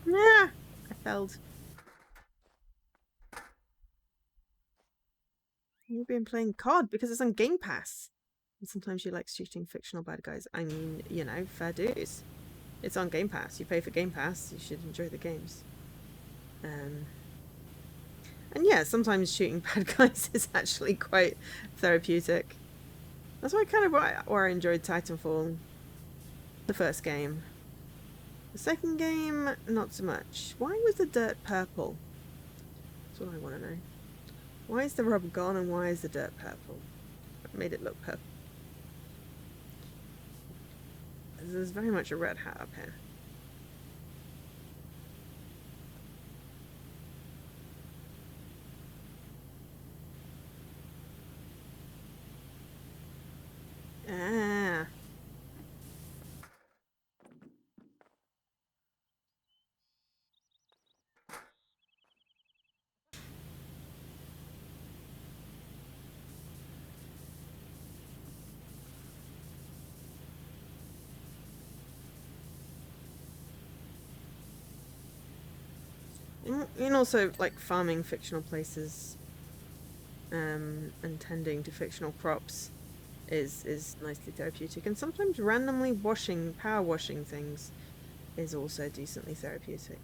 Yeah, I failed. You've been playing COD because it's on Game Pass. And sometimes you like shooting fictional bad guys. I mean, you know, fair dues. It's on Game Pass. You pay for Game Pass. You should enjoy the games. Um, and yeah, sometimes shooting bad guys is actually quite therapeutic. That's why where I enjoyed Titanfall, the first game. The second game, not so much. Why was the dirt purple? That's what I want to know. Why is the rubber gone and why is the dirt purple? What made it look purple? There's very much a red hat up here. Ah. And also, like, farming fictional places and tending to fictional crops is nicely therapeutic. And sometimes randomly power washing things is also decently therapeutic.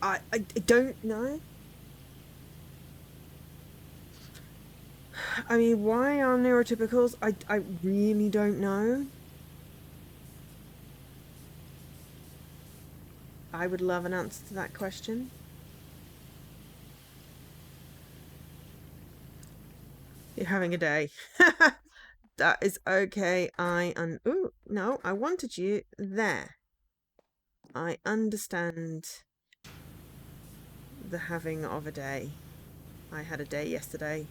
I don't know. I mean, why are neurotypicals? I really don't know. I would love an answer to that question. You're having a day. That is okay. Ooh, no, I wanted you there. I understand the having of a day. I had a day yesterday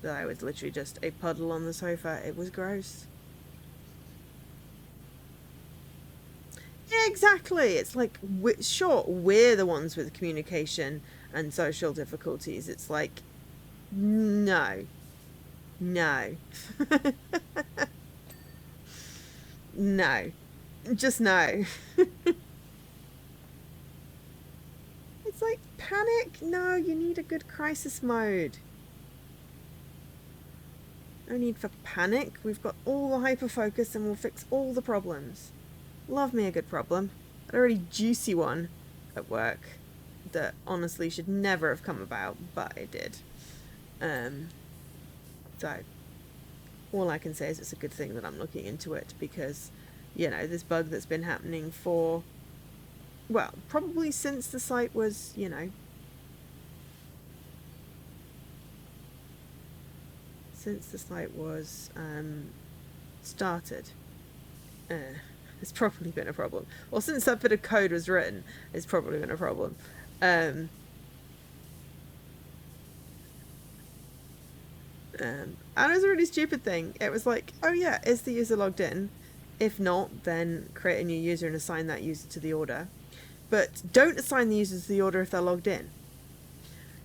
that I was literally just a puddle on the sofa. It was gross. Yeah, exactly. It's like, sure, we're the ones with communication and social difficulties. It's like, no, no, no, just no. It's like, panic? No, you need a good crisis mode. No need for panic. We've got all the hyper focus and we'll fix all the problems. Love me a good problem. A really juicy one at work that honestly should never have come about, but it did. So all I can say is it's a good thing that I'm looking into it, because, you know, this bug that's been happening for, well, probably since the site was, you know, since the site was started. It's probably been a problem. Or since that bit of code was written, it's probably been a problem. And it was a really stupid thing. It was like, oh yeah, is the user logged in? If not, then create a new user and assign that user to the order. But don't assign the user to the order if they're logged in.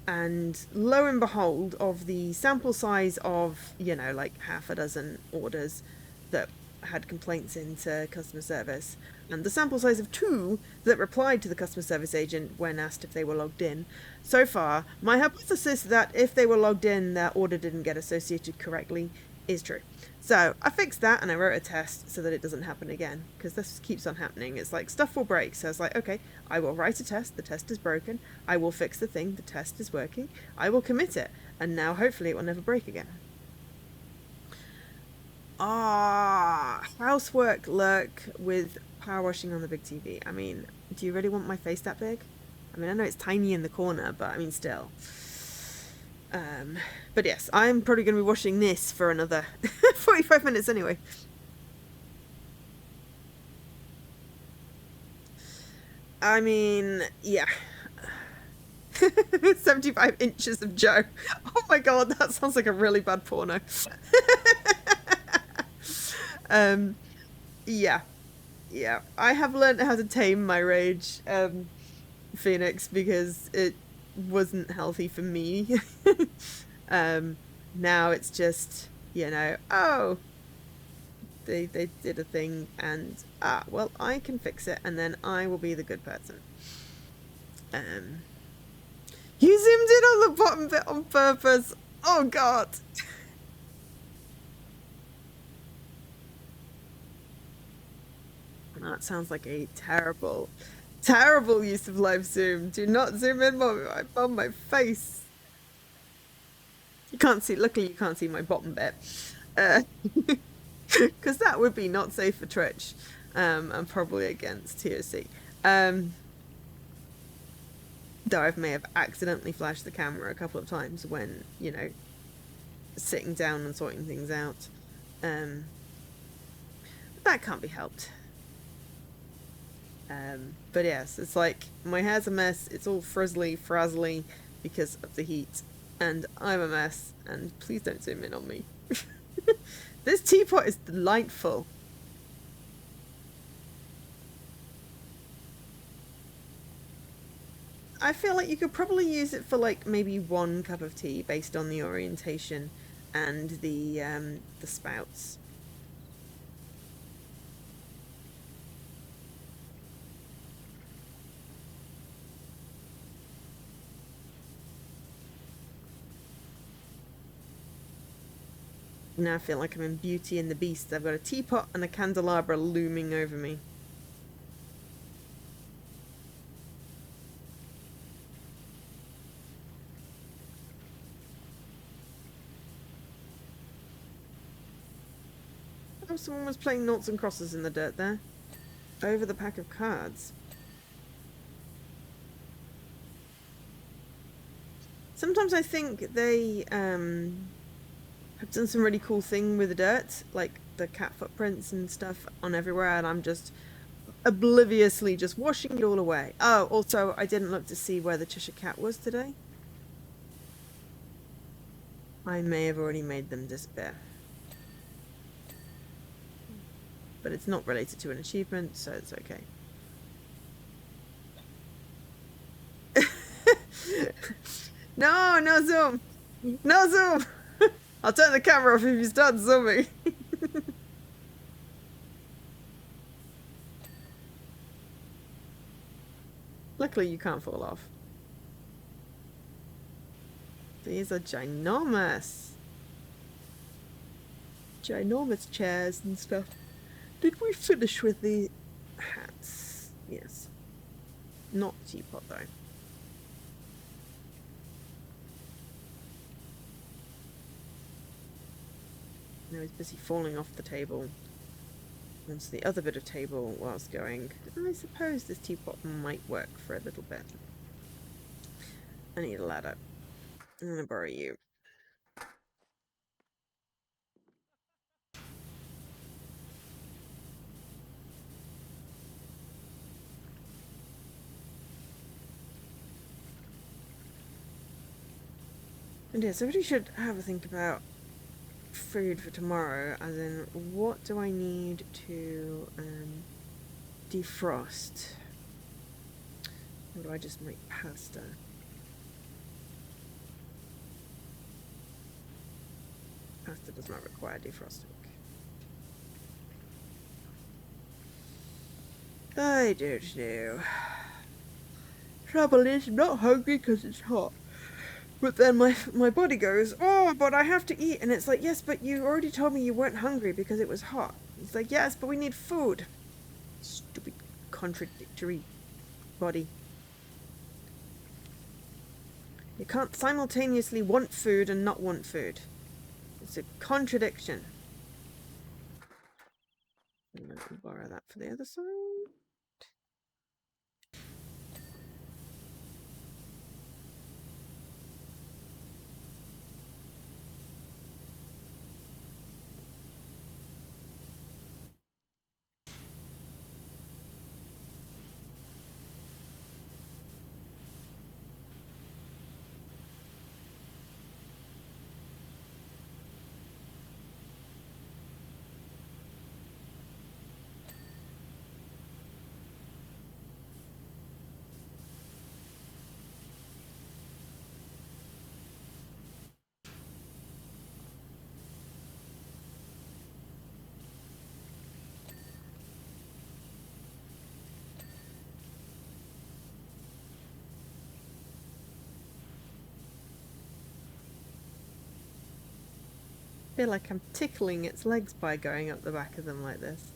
And lo and behold, of the sample size of, you know, like half a dozen orders that had complaints into customer service, and the sample size of 2 that replied to the customer service agent when asked if they were logged in, so far, my hypothesis that if they were logged in, their order didn't get associated correctly is true. So I fixed that and I wrote a test so that it doesn't happen again, because this keeps on happening. It's like stuff will break. So I was like, okay, I will write a test. The test is broken. I will fix the thing. The test is working. I will commit it. And now hopefully it will never break again. Housework lurk with power washing on the big TV. I mean, do you really want my face that big? I mean, I know it's tiny in the corner, but I mean, still. But yes, I'm probably going to be washing this for another 45 minutes anyway. I mean, yeah. 75 inches of Joe. Oh my god, that sounds like a really bad porno. Yeah. Yeah. I have learned how to tame my rage, Phoenix, because it wasn't healthy for me. Now it's just, you know, oh, they did a thing and well, I can fix it and then I will be the good person. You zoomed in on the bottom bit on purpose. Oh god. That sounds like a terrible, terrible use of live zoom. Do not zoom in on my face. You can't see, luckily you can't see my bottom bit. Because that would be not safe for Twitch. And probably against TOC. Though I may have accidentally flashed the camera a couple of times when, you know, sitting down and sorting things out. That can't be helped. But yes, it's like my hair's a mess. It's all frizzly, frazzly because of the heat, and I'm a mess. And please don't zoom in on me. This teapot is delightful. I feel like you could probably use it for like maybe 1 cup of tea based on the orientation and the spouts. Now I feel like I'm in Beauty and the Beast. I've got a teapot and a candelabra looming over me. Oh, someone was playing noughts and crosses in the dirt there. Over the pack of cards. Sometimes I think they have done some really cool thing with the dirt, like the cat footprints and stuff on everywhere, and I'm just obliviously just washing it all away. Oh, also, I didn't look to see where the Cheshire Cat was today. I may have already made them disappear. But it's not related to an achievement, so it's okay. No, no zoom! No zoom! I'll turn the camera off if you start zooming. Luckily, you can't fall off. These are ginormous. Ginormous chairs and stuff. Did we finish with the hats? Yes. Not teapot, though. Now he's busy falling off the table onto the other bit of table whilst going, I suppose this teapot might work for a little bit. I need a ladder. I'm gonna borrow you. And yes, I really should have a think about food for tomorrow, as in, what do I need to defrost? Or do I just make pasta? Pasta does not require defrosting. I don't know. Trouble is, I'm not hungry because it's hot. But then my body goes, oh, but I have to eat. And it's like, yes, but you already told me you weren't hungry because it was hot. It's like, yes, but we need food. Stupid, contradictory body. You can't simultaneously want food and not want food. It's a contradiction. I'm going to borrow that for the other side. I feel like I'm tickling its legs by going up the back of them like this.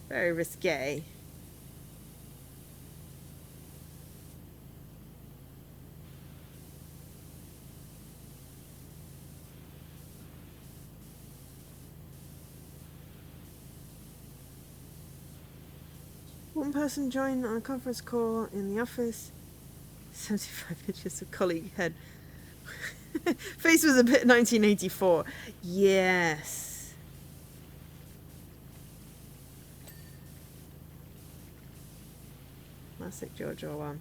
Very risque. One person joined on a conference call in the office. 75 inches of colleague head. Face was a bit 1984. Yes. Classic George Orwell.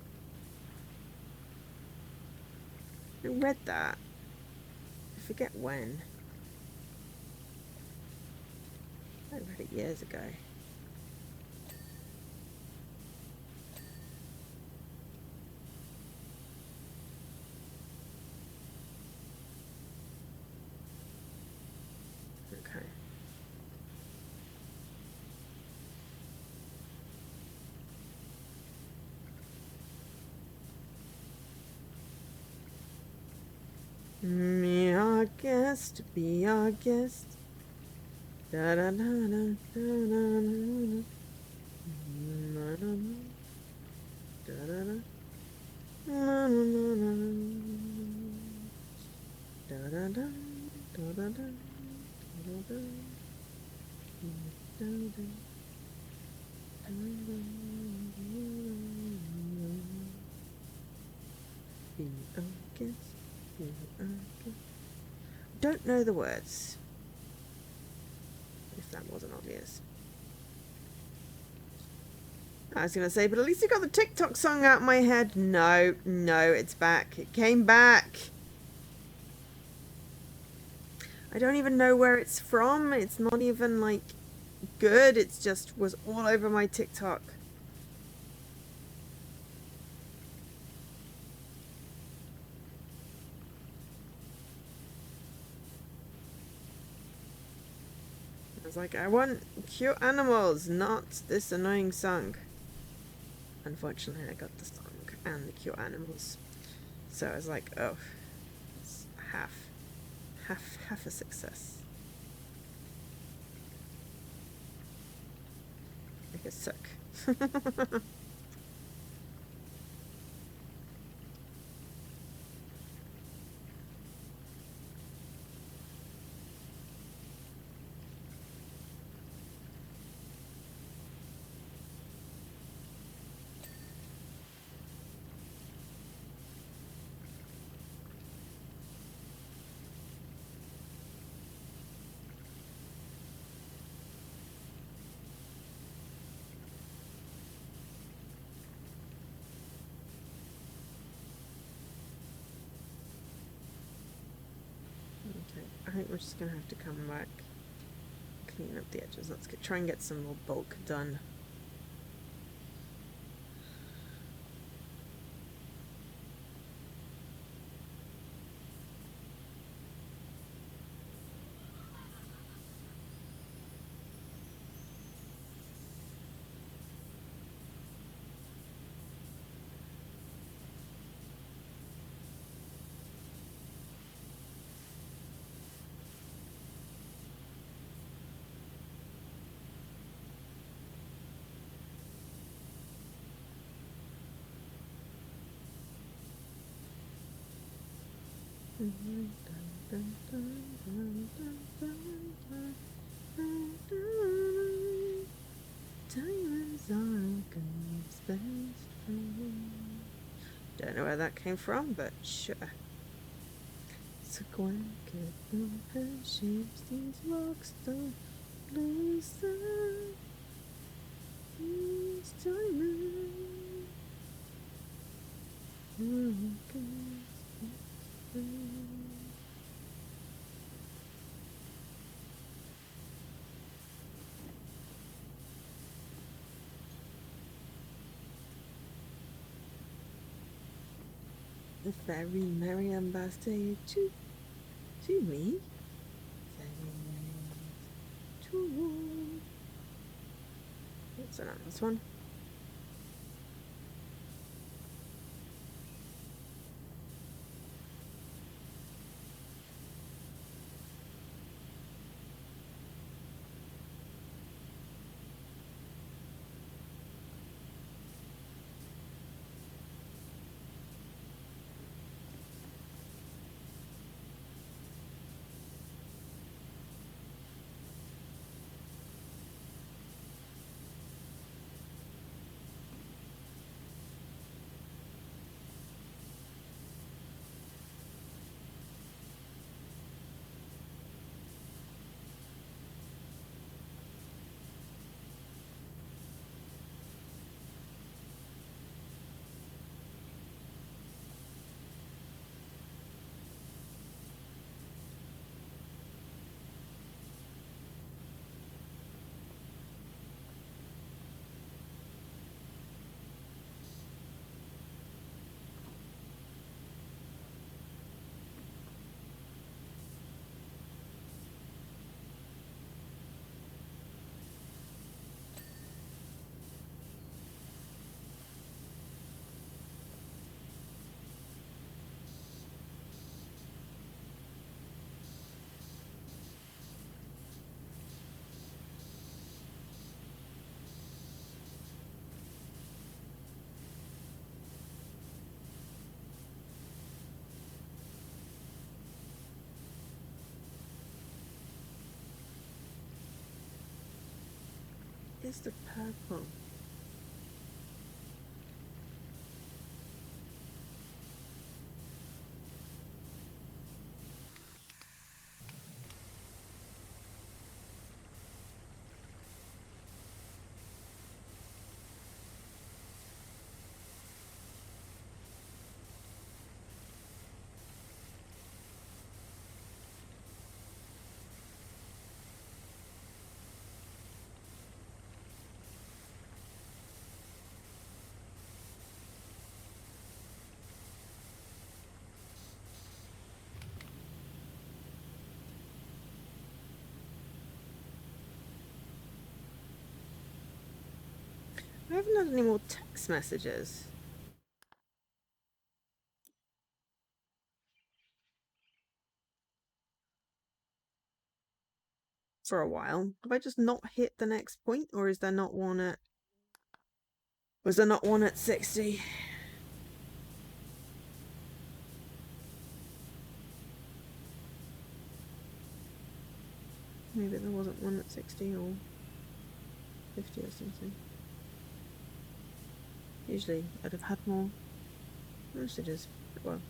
I read that. I forget when. I read it years ago. Okay. Be our guest, be our guest. Da da da da da da da da da. Da da da da da da. Don't know the words. If that wasn't obvious. I was going to say, but at least you got the TikTok song out of my head. No, it's back. It came back. I don't even know where it's from. It's not even, like, good. It's just was all over my TikTok. I was like, I want cute animals, not this annoying song. Unfortunately, I got the song and the cute animals. So I was like, oh, it's half a success. I guess suck. I think we're just gonna have to come back, clean up the edges. Let's try and get some more bulk done. Don't know where that came from, but sure. So Gwen get on her shapes, these rocks don't lose these diamonds. The very merry ambassador to me. What's that? This one? Is the purple? I haven't had any more text messages. For a while. Have I just not hit the next point, or is there not one at... Was there not one at 60? Maybe there wasn't one at 60 or 50 or something. Usually I'd have had more messages. Well,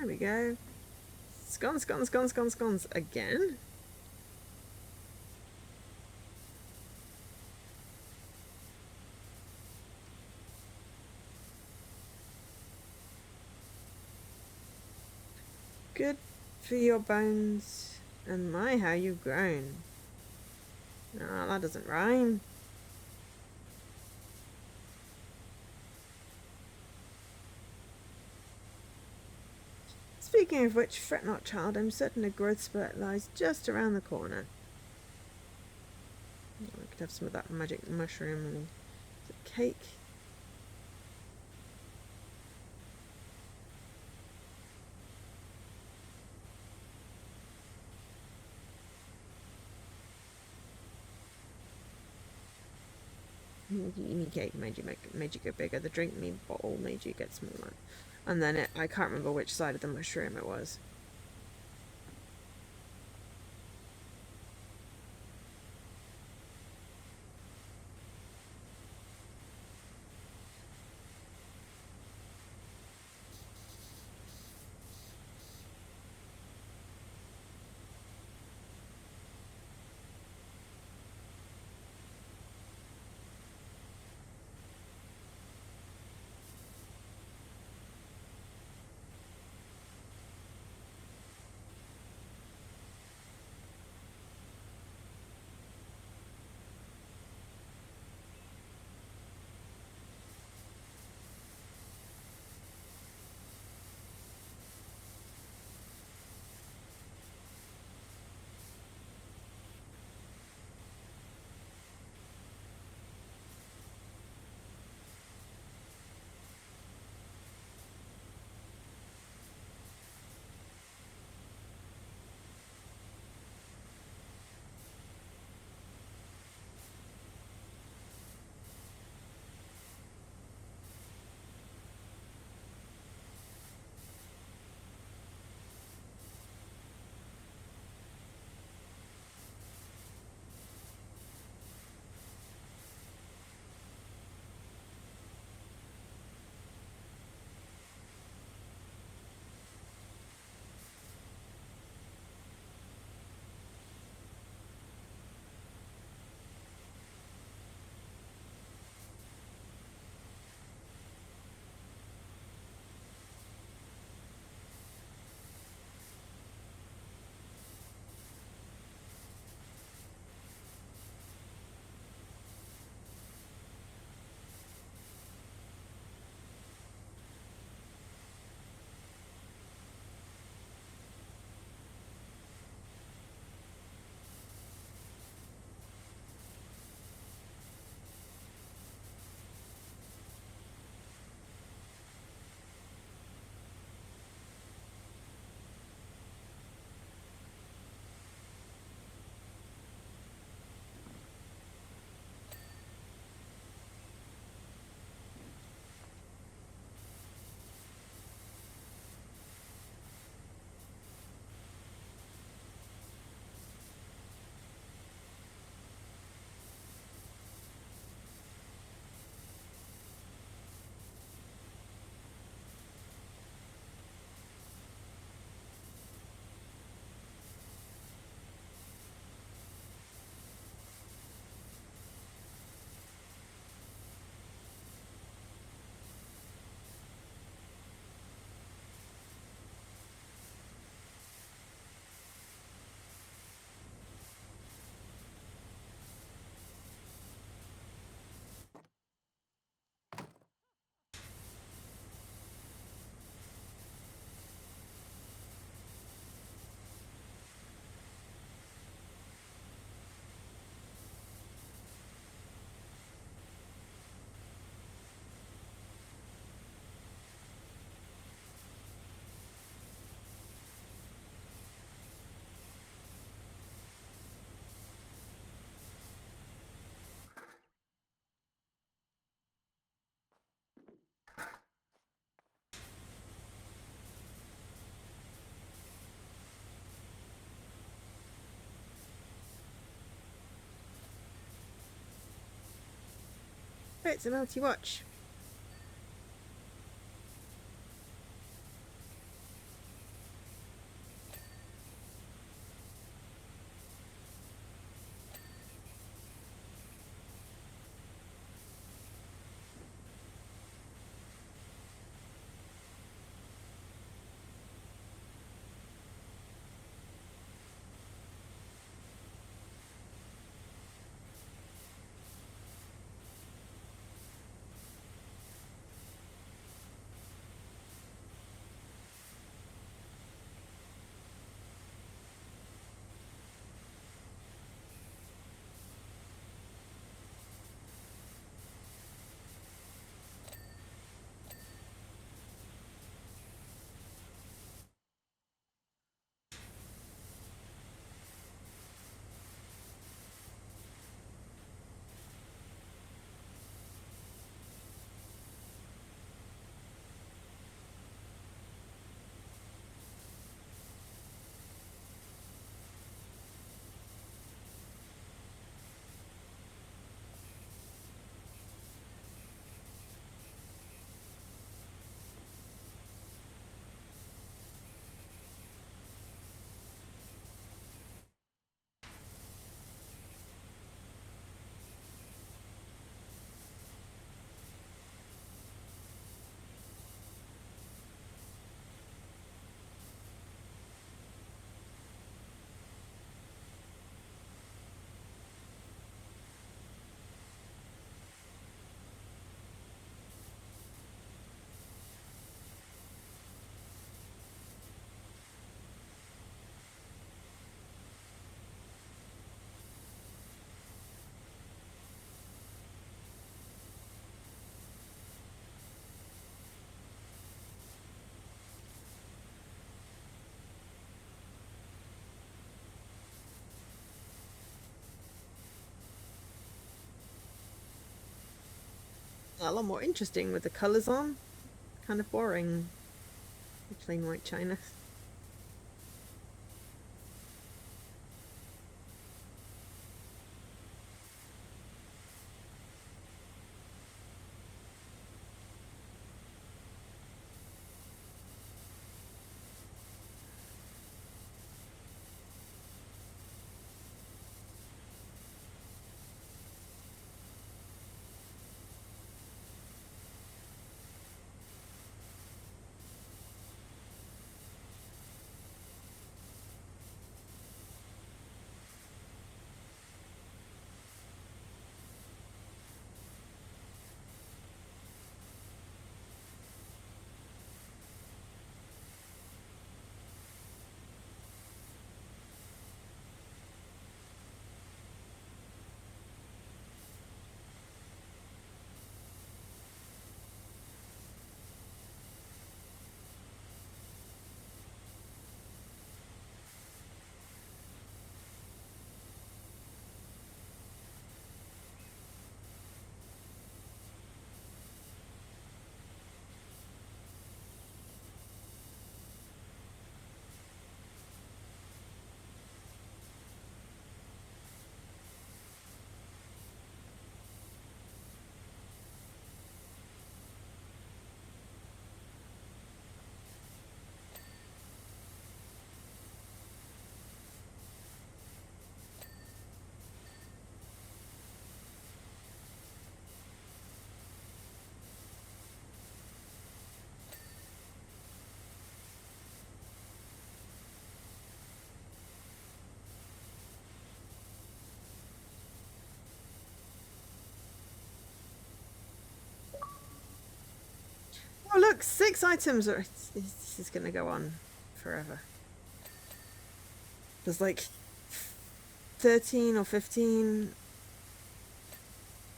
there we go. Scones, scones, scones, scones, scones. Again? Good for your bones. And my, how you've grown. Ah, that doesn't rhyme. Speaking of which, fret not, child, I'm certain a growth spurt lies just around the corner. I could have some of that magic mushroom cake. Me cake made you go bigger. The drink me bottle made you get smaller. And then I can't remember which side of the mushroom it was. Oh, it's a melty watch. A lot more interesting with the colours on. Kind of boring. The plain white china. Oh look, 6 items. This is going to go on forever. There's like 13 or 15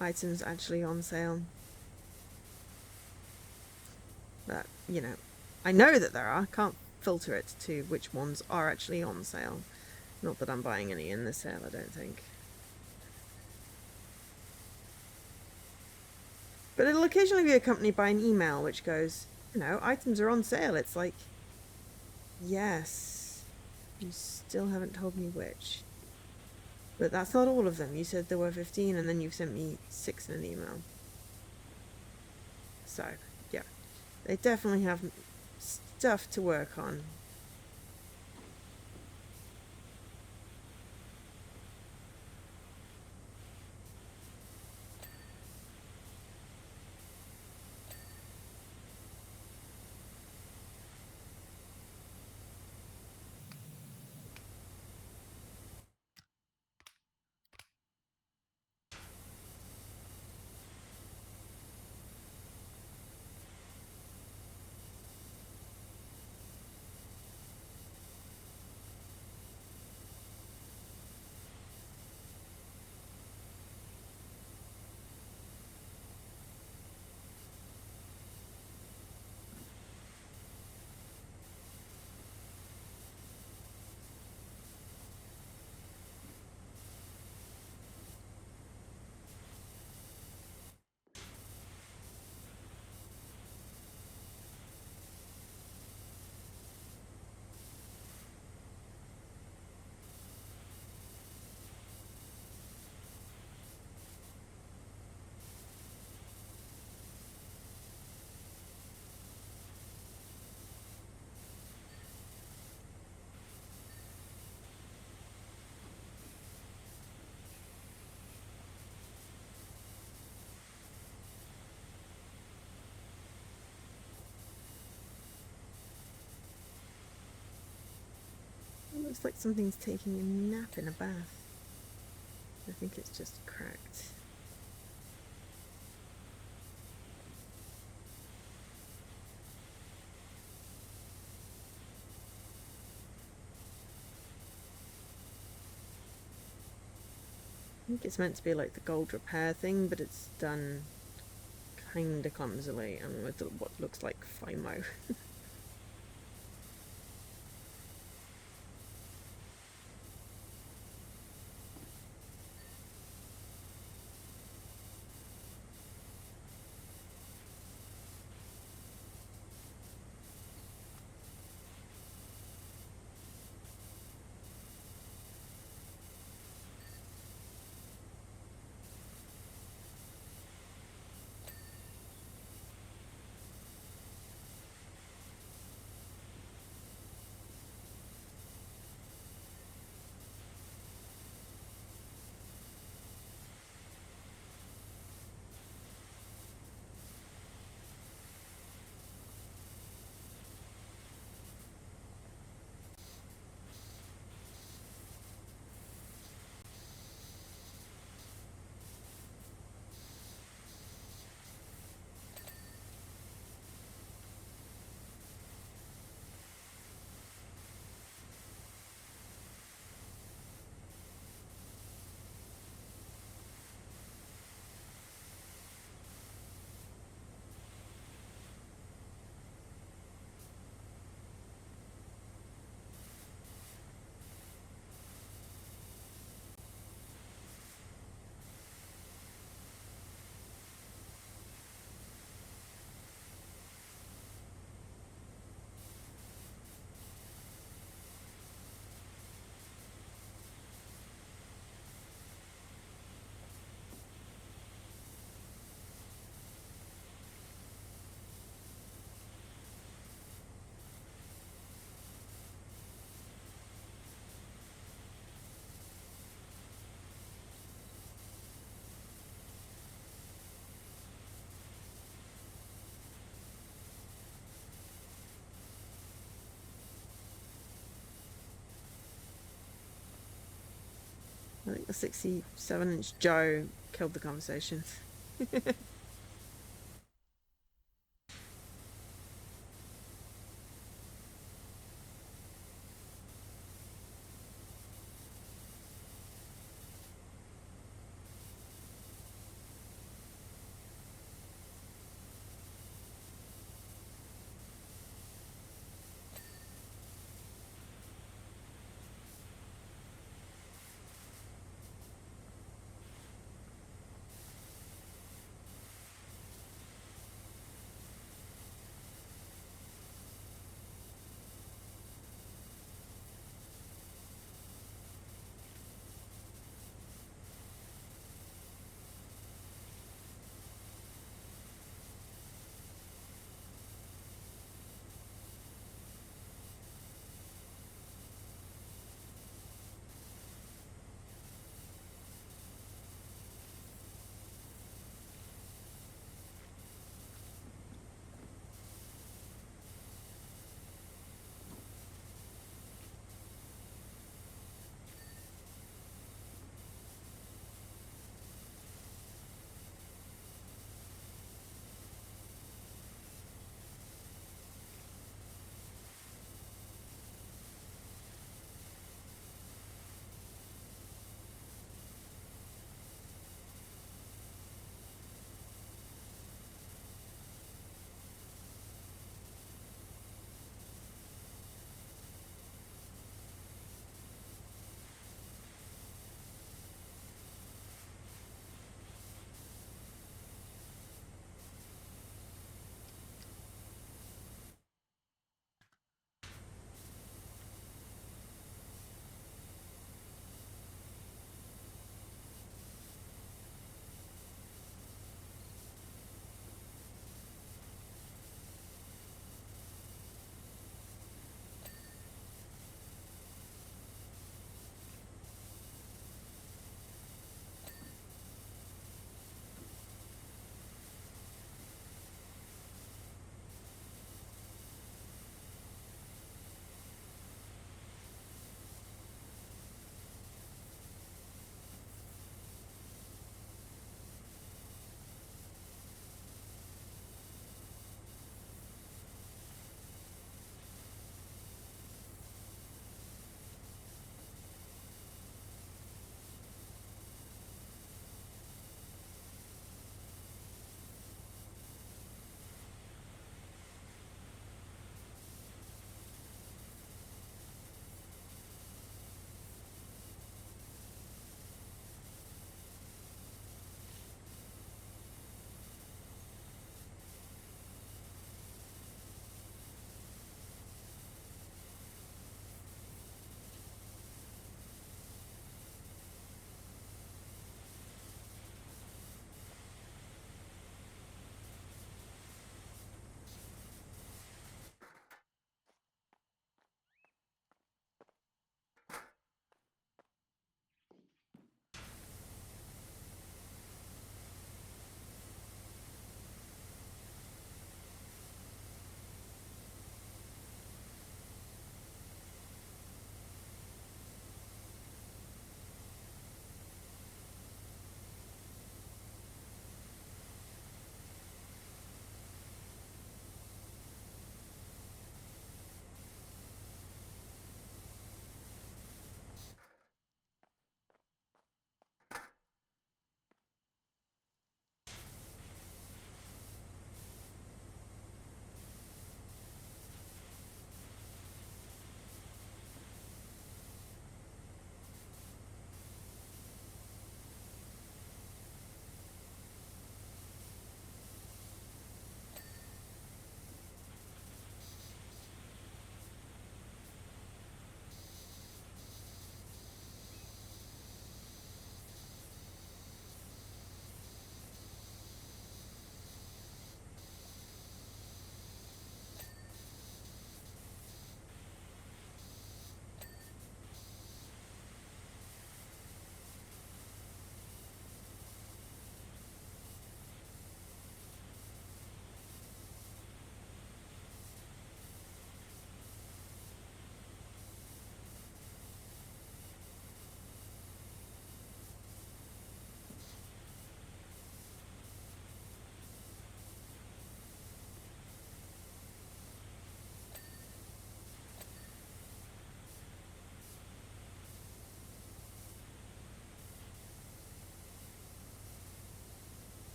items actually on sale. But, you know, I know that there are. I can't filter it to which ones are actually on sale. Not that I'm buying any in the sale, I don't think. But it'll occasionally be accompanied by an email which goes, you know, items are on sale. It's like, yes, you still haven't told me which. But that's not all of them. You said there were 15 and then you've sent me 6 in an email. So, yeah, they definitely have stuff to work on. It looks like something's taking a nap in a bath. I think it's just cracked. I think it's meant to be like the gold repair thing, but it's done kinda clumsily and with what looks like FOMO. I think the 67-inch Joe killed the conversation.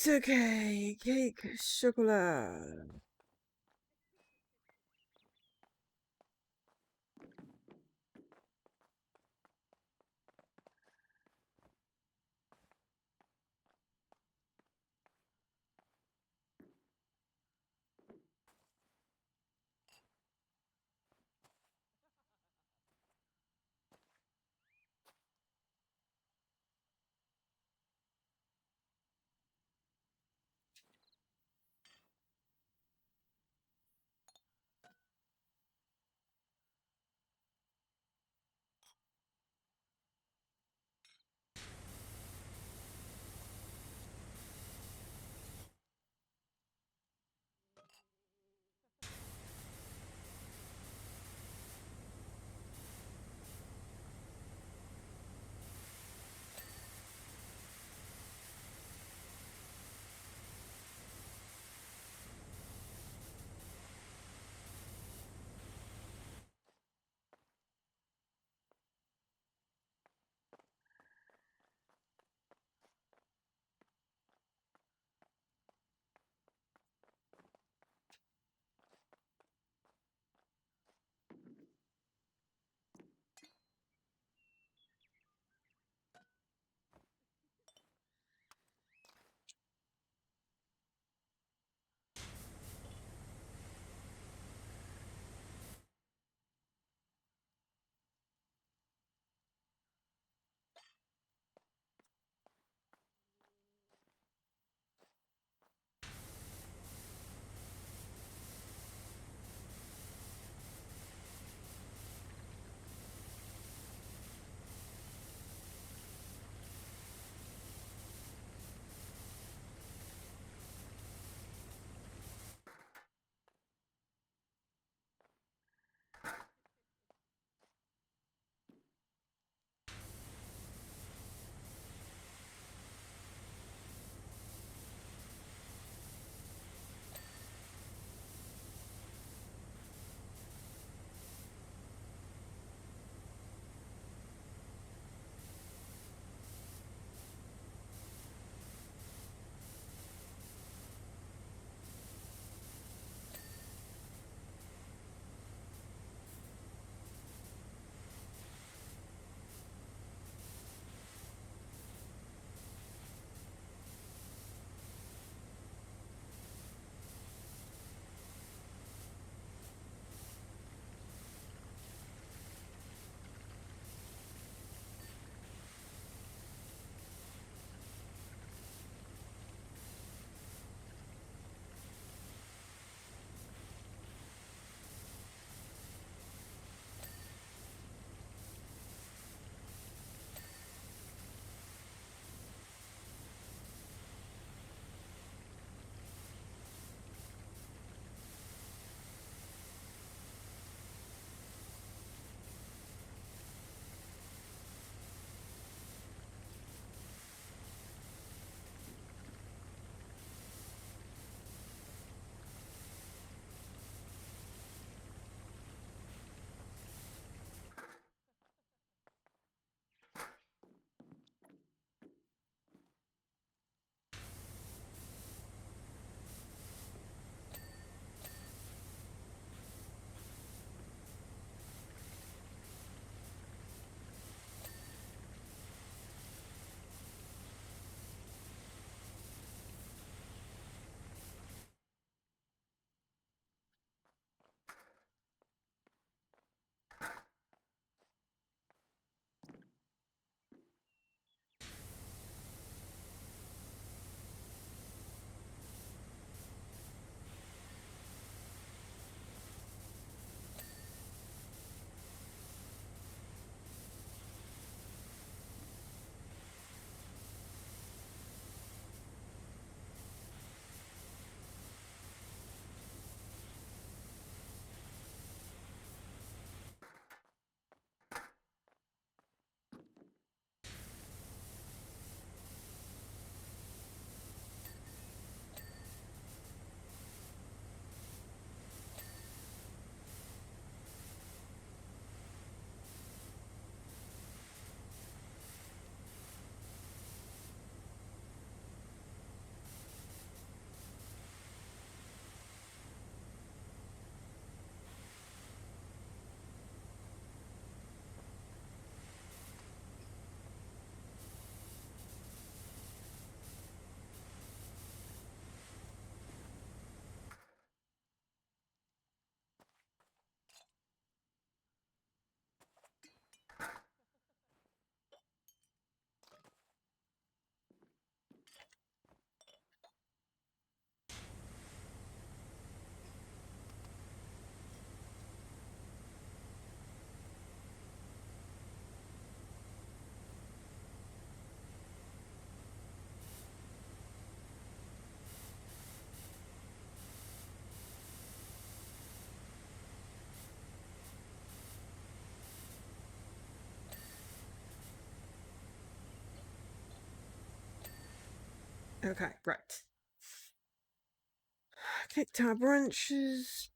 okay. Cake chocolat. Okay, right. Cake tile branches.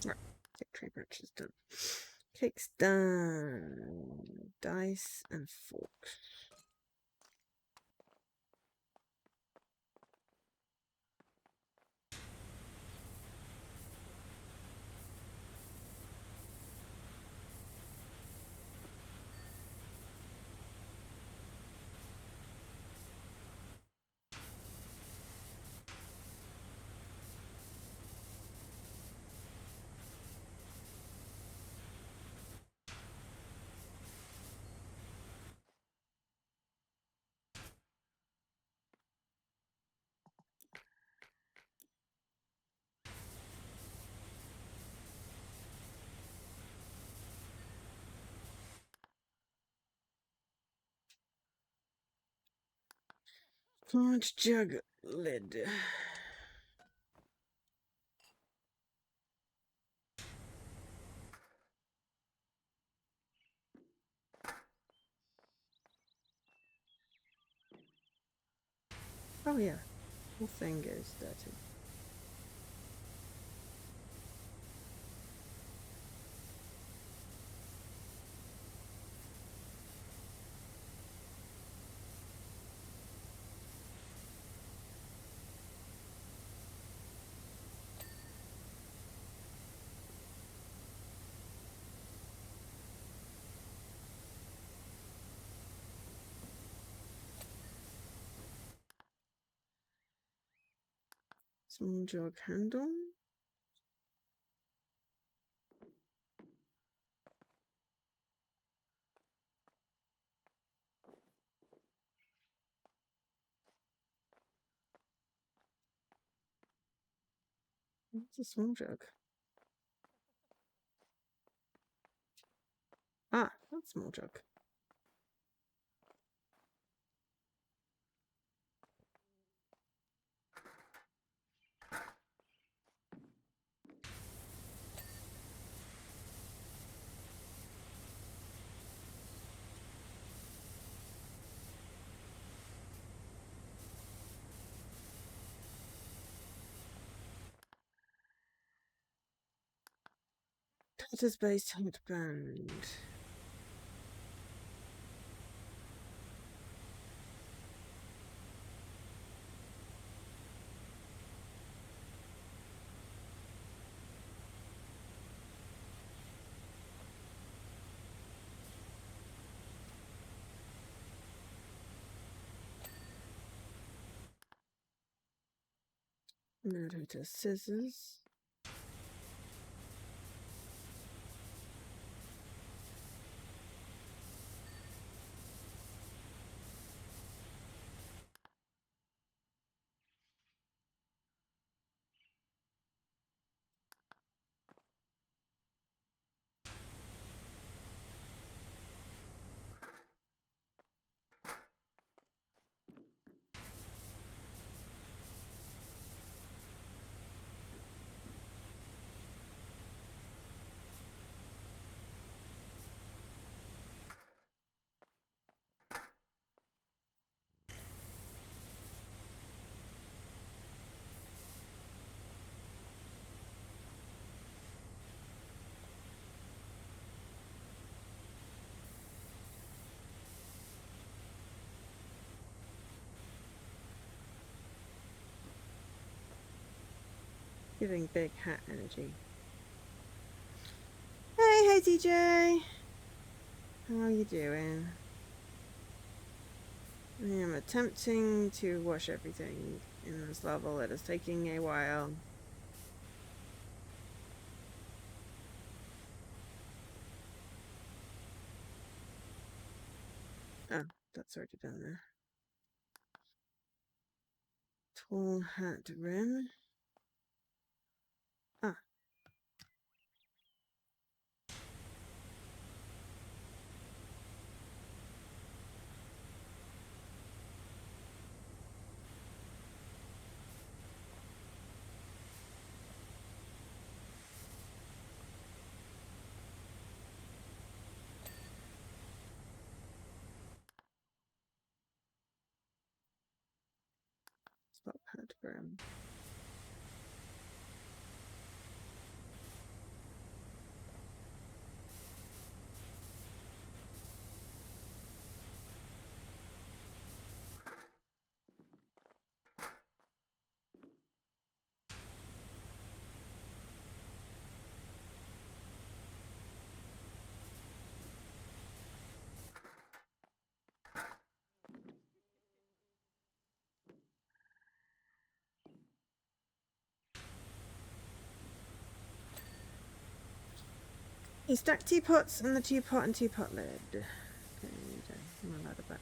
Right. Cake tray branches done. Cake's done. Dice and forks. Large jug lid. Oh yeah, whole thing is dirty. Small jug handle. What's a small jug? Ah, that's small jug. Tatter's based headband. Murder scissors. Giving big hat energy. Hey DJ! How are you doing? I am attempting to wash everything in this level. It is taking a while. Oh, that's already done there. Tall hat rim. Ah. Spot hat rim. You stack teapots and the teapot and teapot lid. Okay, my ladder back.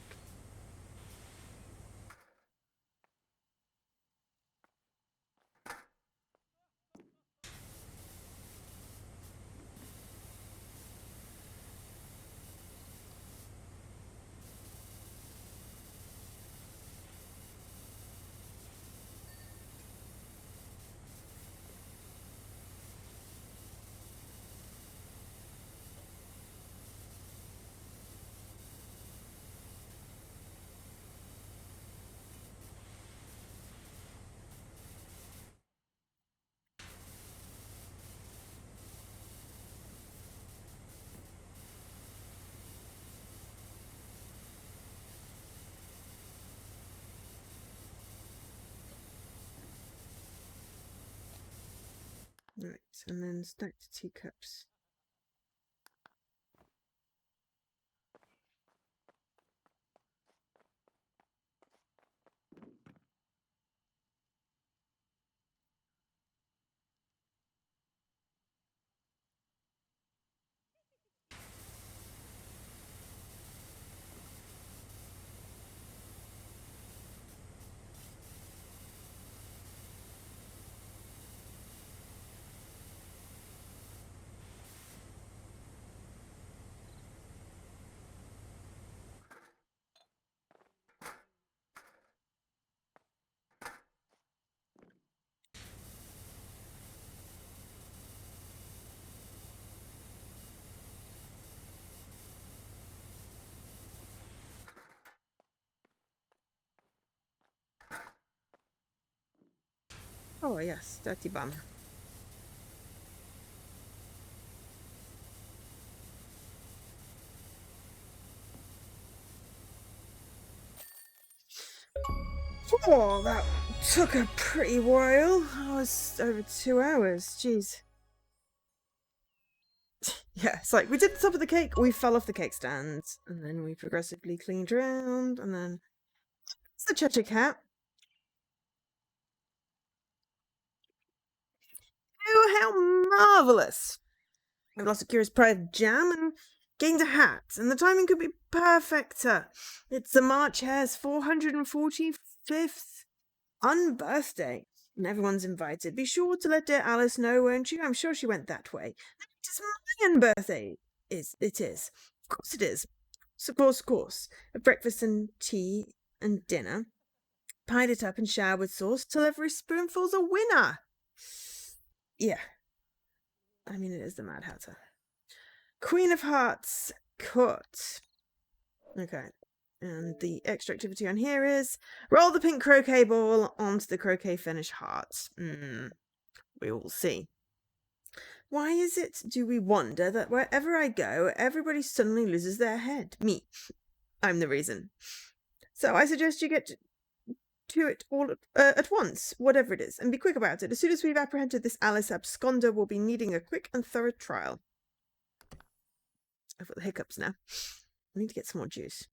Right, and then stack the teacups. Oh yes, dirty bum. Oh, that took a pretty while. I was over 2 hours. Jeez. Yeah, it's like we did the top of the cake, we fell off the cake stand, and then we progressively cleaned around, and then it's the Cheshire Cat. Marvellous! I've lost a curious pride of jam and gained a hat, and the timing could be perfecter. It's the March Hare's 445th unbirthday, and everyone's invited. Be sure to let dear Alice know, won't you? I'm sure she went that way. It is my unbirthday. It is. Of course it is. Of course. A breakfast and tea and dinner. Pied it up and showered with sauce till every spoonful's a winner. Yeah. I mean, it is the Mad Hatter. Queen of Hearts cut. Okay. And the extra activity on here is roll the pink croquet ball onto the croquet finish heart. We will see. Why is it, do we wonder, that wherever I go, everybody suddenly loses their head? Me. I'm the reason. So I suggest you get to it all at once, whatever it is, and be quick about it. As soon as we've apprehended this Alice absconder, we'll be needing a quick and thorough trial. I've got the hiccups now. I need to get some more juice.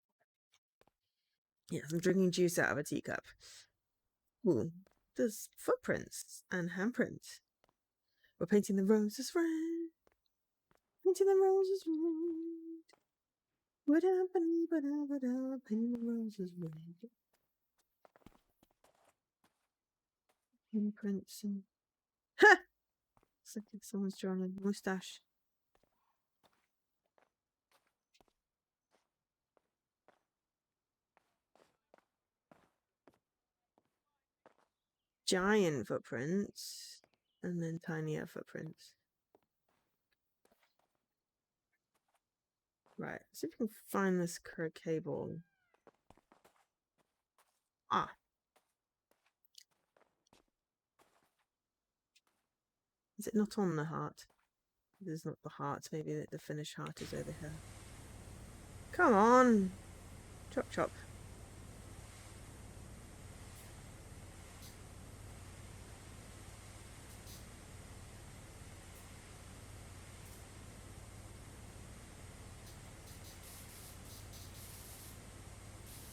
Yes, I'm drinking juice out of a teacup. Ooh, there's footprints and handprints. We're painting the roses red. Painting the roses red. Painting the roses red. Handprints and... Ha! Looks like someone's drawn a moustache. Giant footprints and then tinier footprints. Right, see if we can find this croquet ball. Ah. Is it not on the heart? This is not the heart. Maybe the finished heart is over here. Come on. Chop chop.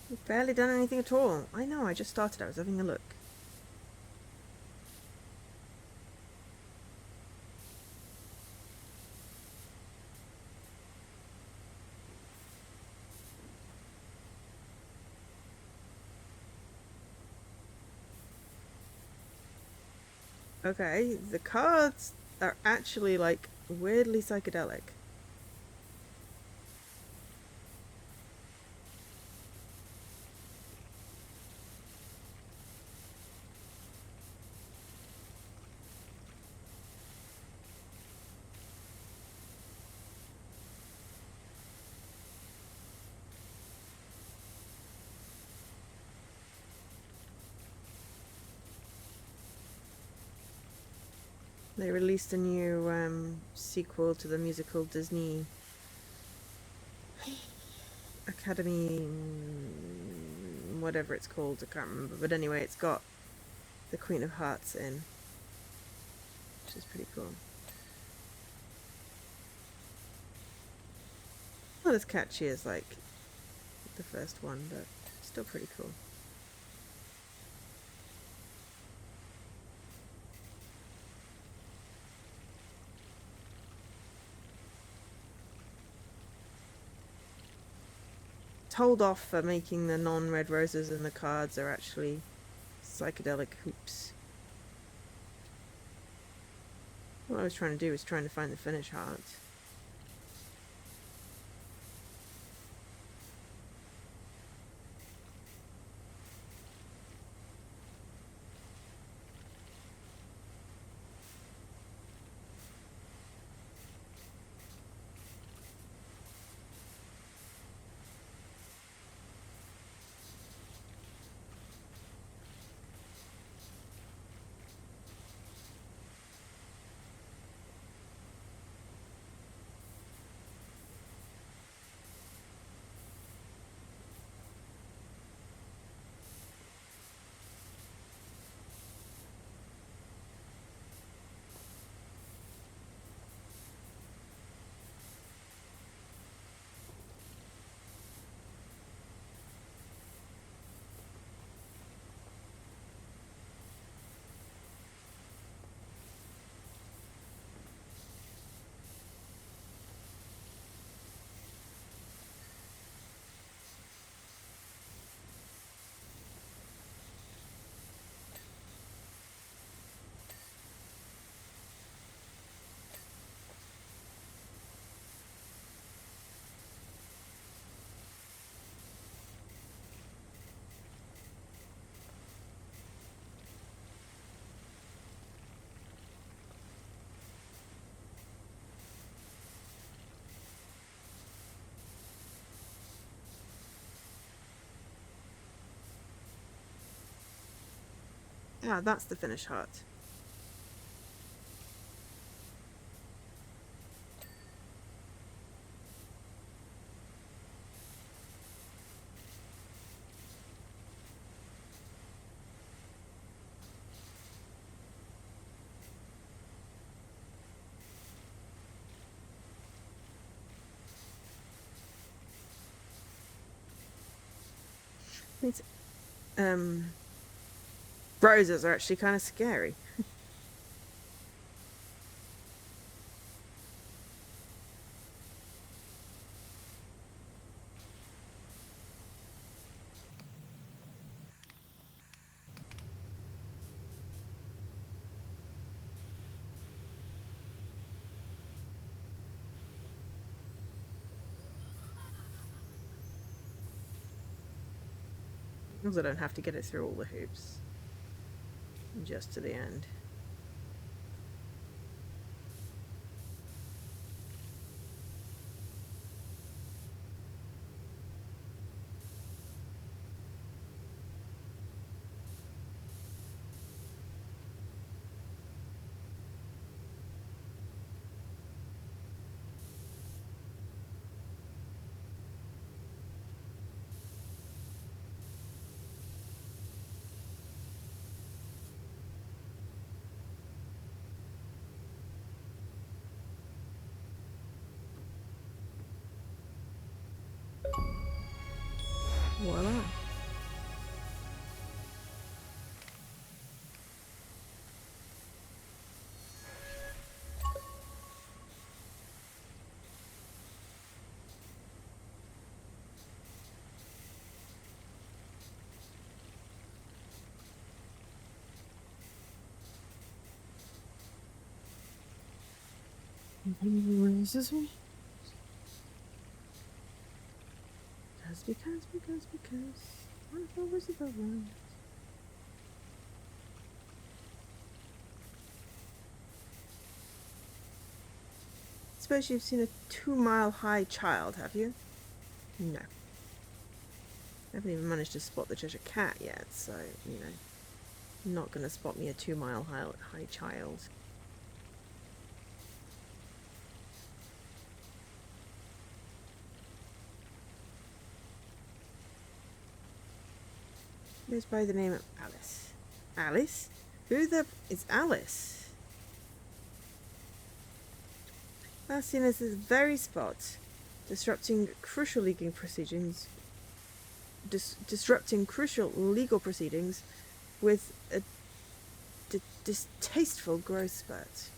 We've barely done anything at all. I know, I just started. I was having a look. Okay, the cards are actually like weirdly psychedelic. They released a new sequel to the musical Disney Academy, whatever it's called, I can't remember. But anyway, it's got the Queen of Hearts in, which is pretty cool. Not as catchy as like the first one, but still pretty cool. Told off for making the non-red roses and the cards are actually psychedelic hoops. What I was trying to do was trying to find the finish heart. Ah, that's the finished hut. These roses are actually kind of scary. As I don't have to get it through all the hoops. Just to the end. Voila. Excuse me. Because. Wonderful was the one. Suppose you've seen a 2-mile high child, have you? No. I haven't even managed to spot the Cheshire Cat yet, so, you know, not going to spot me a 2-mile high child. Goes by the name of Alice. Alice? Who the is Alice? Last seen as this very spot, disrupting crucial legal proceedings. Disrupting crucial legal proceedings with a distasteful growth spurt.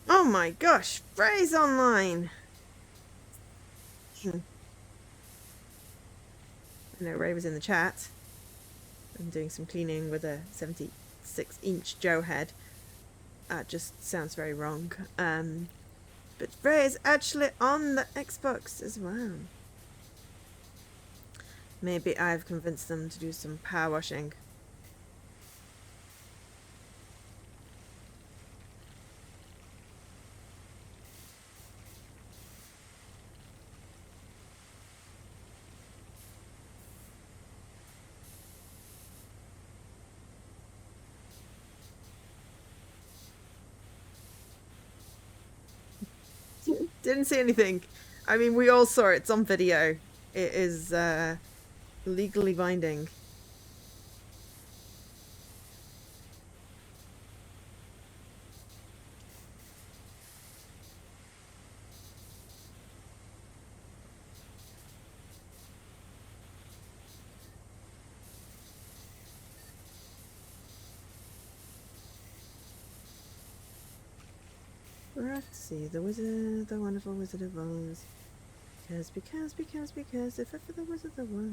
Oh my gosh, Frey's online! I know Ray was in the chat. I'm doing some cleaning with a 76-inch Joe head. That just sounds very wrong. But Frey is actually on the Xbox as well. Maybe I've convinced them to do some power washing. Didn't see anything. I mean, we all saw it. It's on video. It is legally binding. We're off to see the wizard, the wonderful Wizard of Oz. Because, if ever the wizard there was.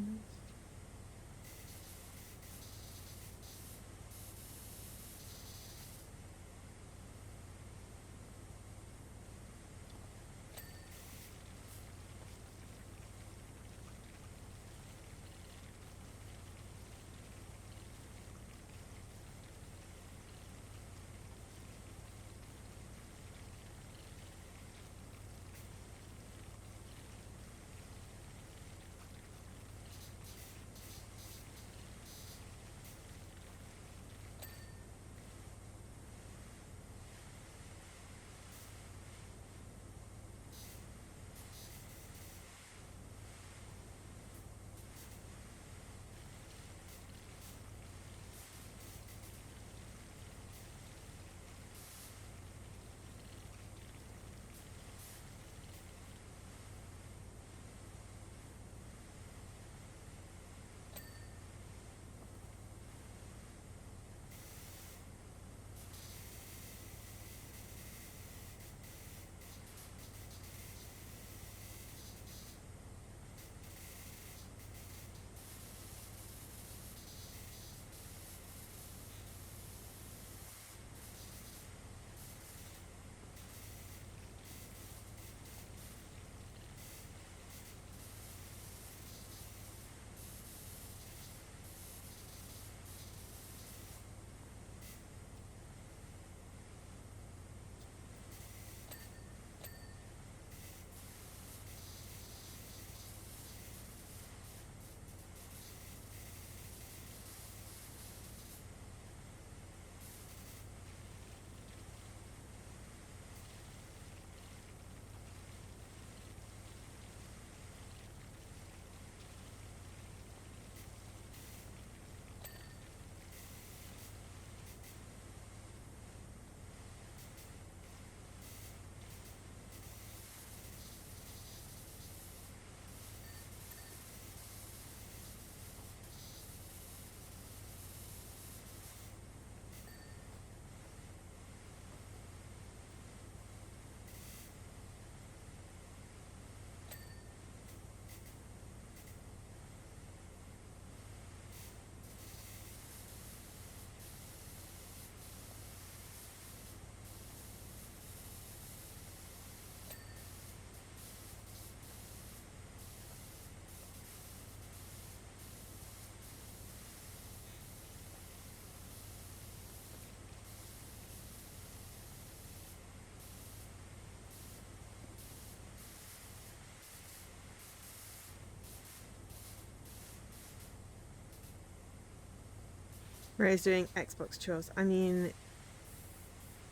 Ray's doing Xbox chores. I mean,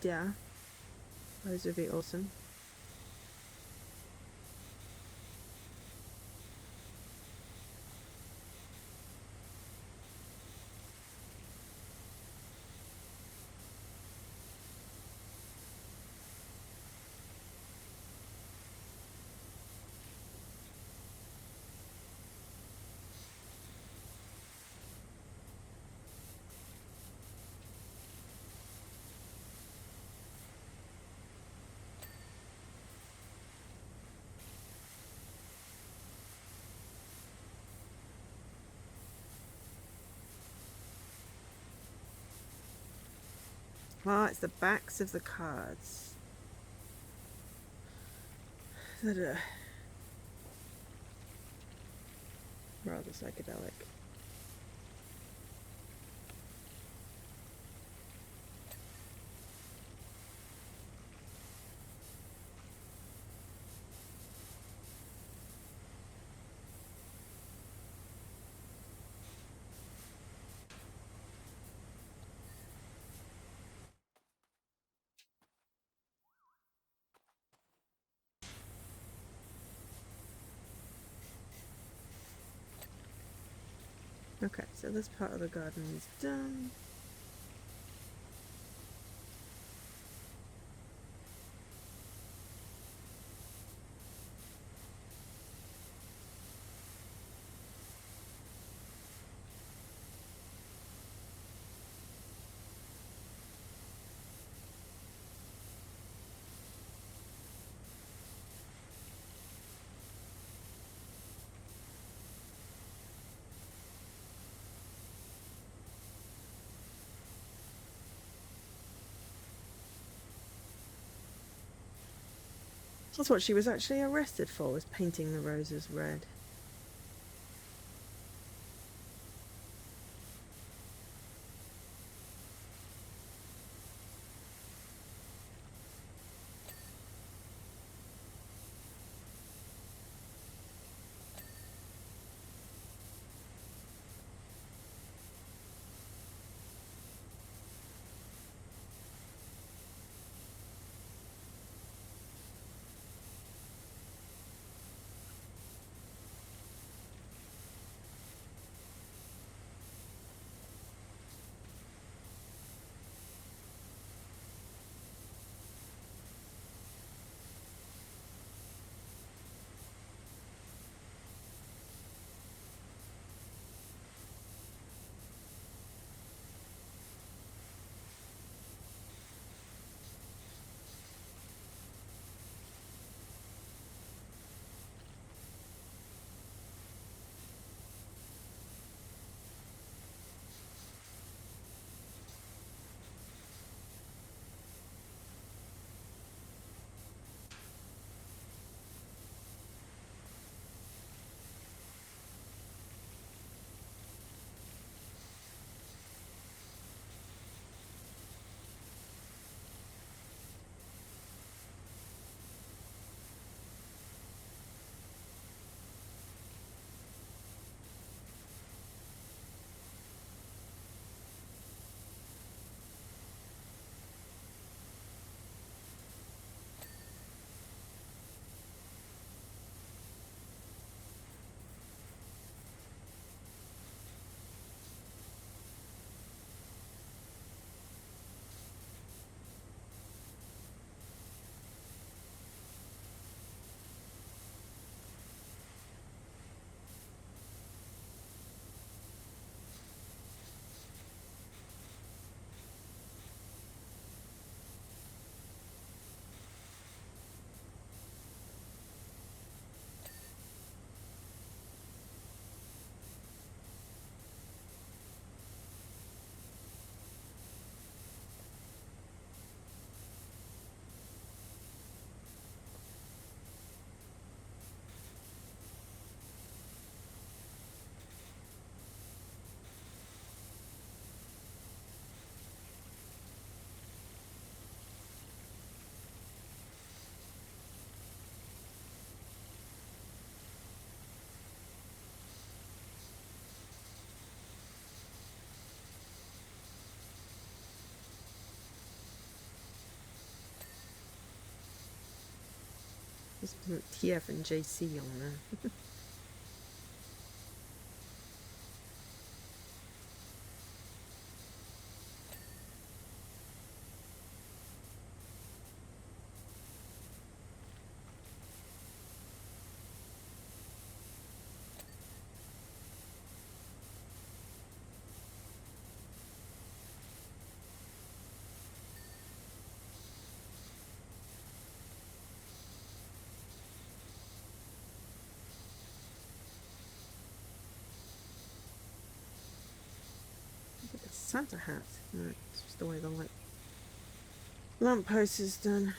yeah, those would be awesome. Well, it's the backs of the cards that are rather psychedelic. Okay, so this part of the garden is done. That's what she was actually arrested for, was painting the roses red. Just put TF and JC on there. Santa hat. No, it's just the way the light. Lamppost is done.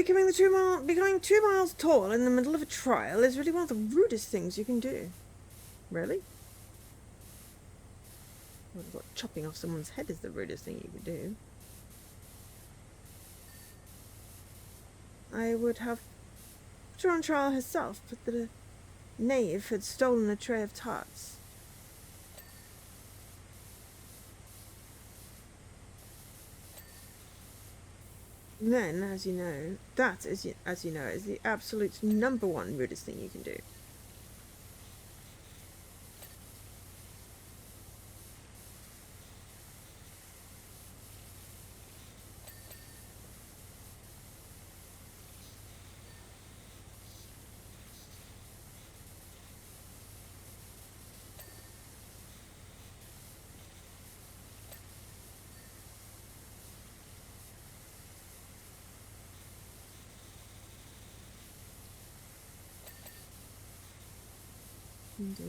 becoming 2 miles tall in the middle of a trial is really one of the rudest things you can do. Really? Well, chopping off someone's head is the rudest thing you can do. I would have put her on trial herself, but the knave had stolen a tray of tarts. Then, as you know, that is the absolute #1 rudest thing you can do. Indeed.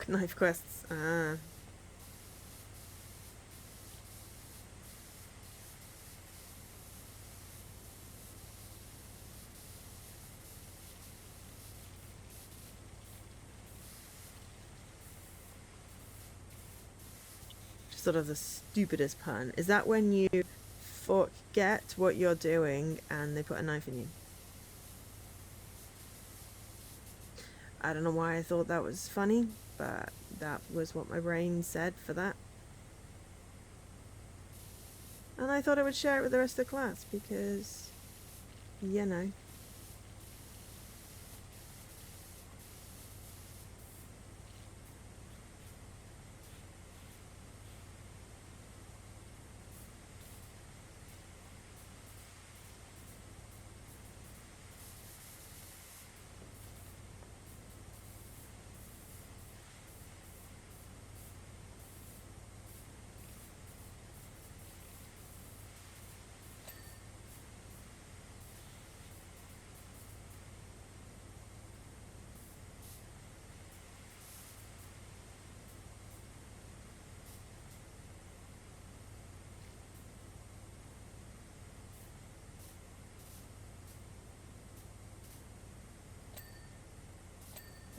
Knife quests. Ah. Sort of the stupidest pun. Is that when you forget what you're doing and they put a knife in you? I don't know why I thought that was funny, but that was what my brain said for that. And I thought I would share it with the rest of the class because, you know.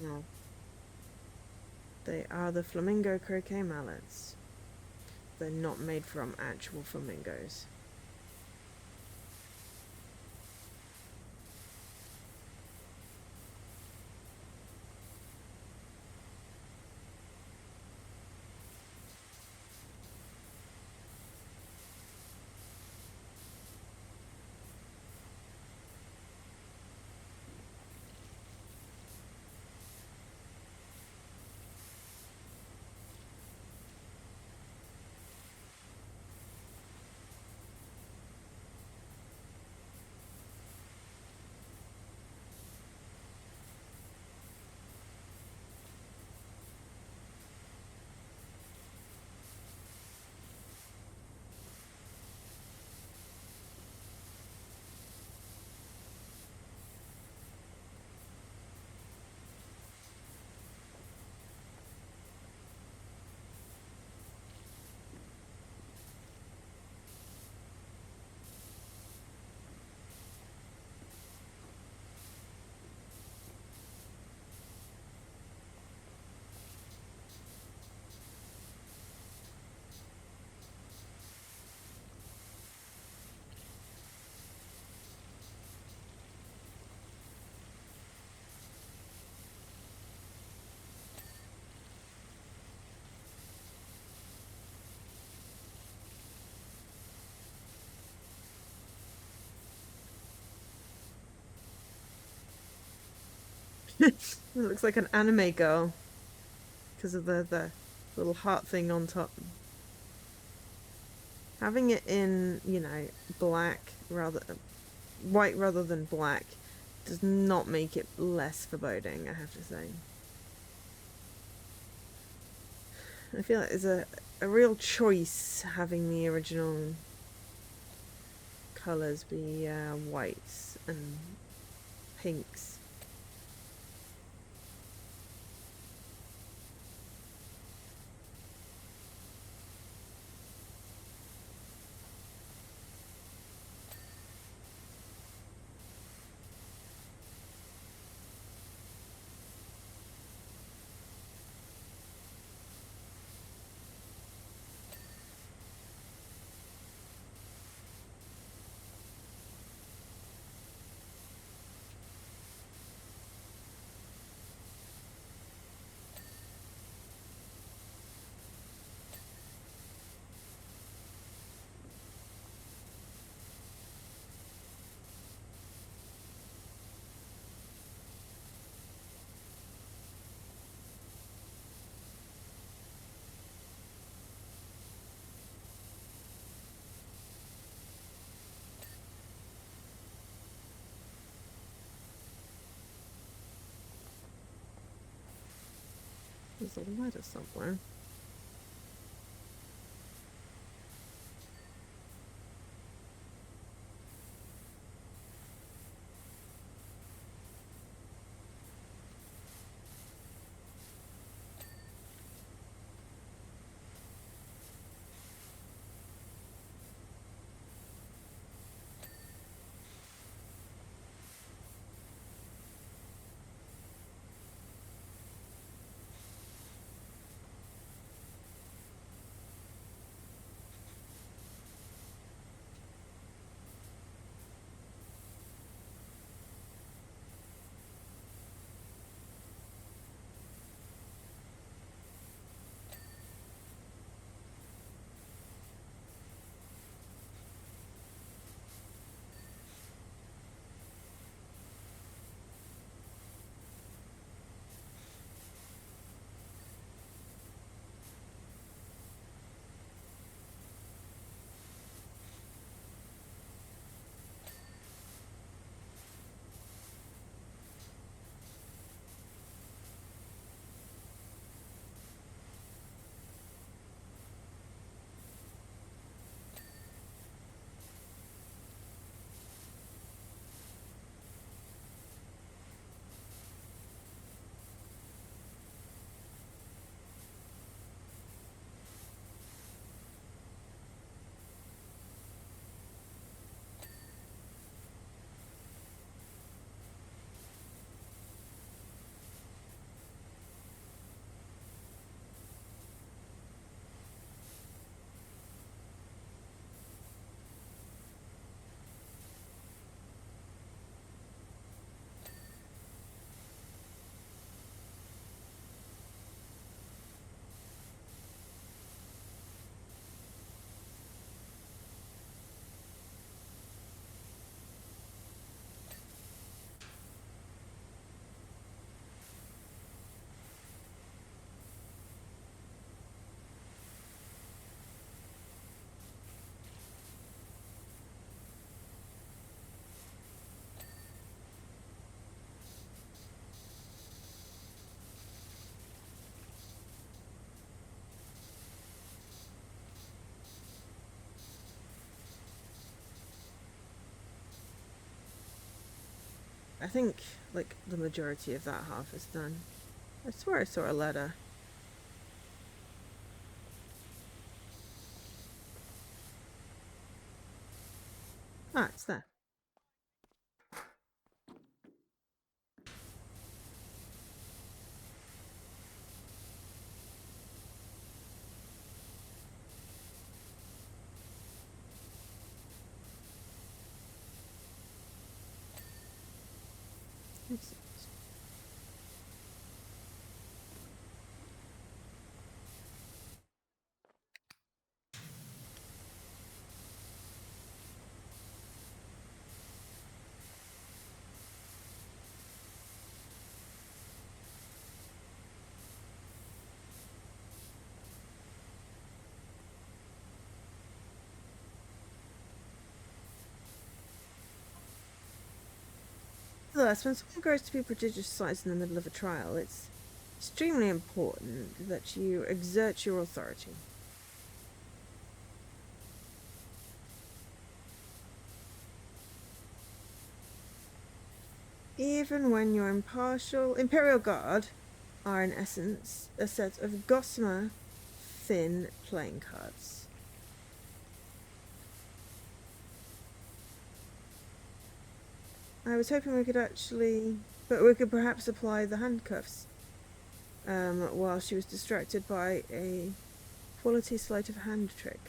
No. They are the flamingo croquet mallets. They're not made from actual flamingos. It looks like an anime girl because of the little heart thing on top. Having it in, you know, white rather than black does not make it less foreboding, I have to say. I feel like there's a real choice having the original colours be whites and pinks. There's a ladder somewhere. I think, like, the majority of that half is done. I swear I saw a ladder. Ah, it's there. Oops. Thus, when someone grows to be prodigious size in the middle of a trial, it's extremely important that you exert your authority. Even when your Imperial Guard are in essence a set of gossamer thin playing cards. I was hoping we could perhaps apply the handcuffs while she was distracted by a quality sleight of hand trick.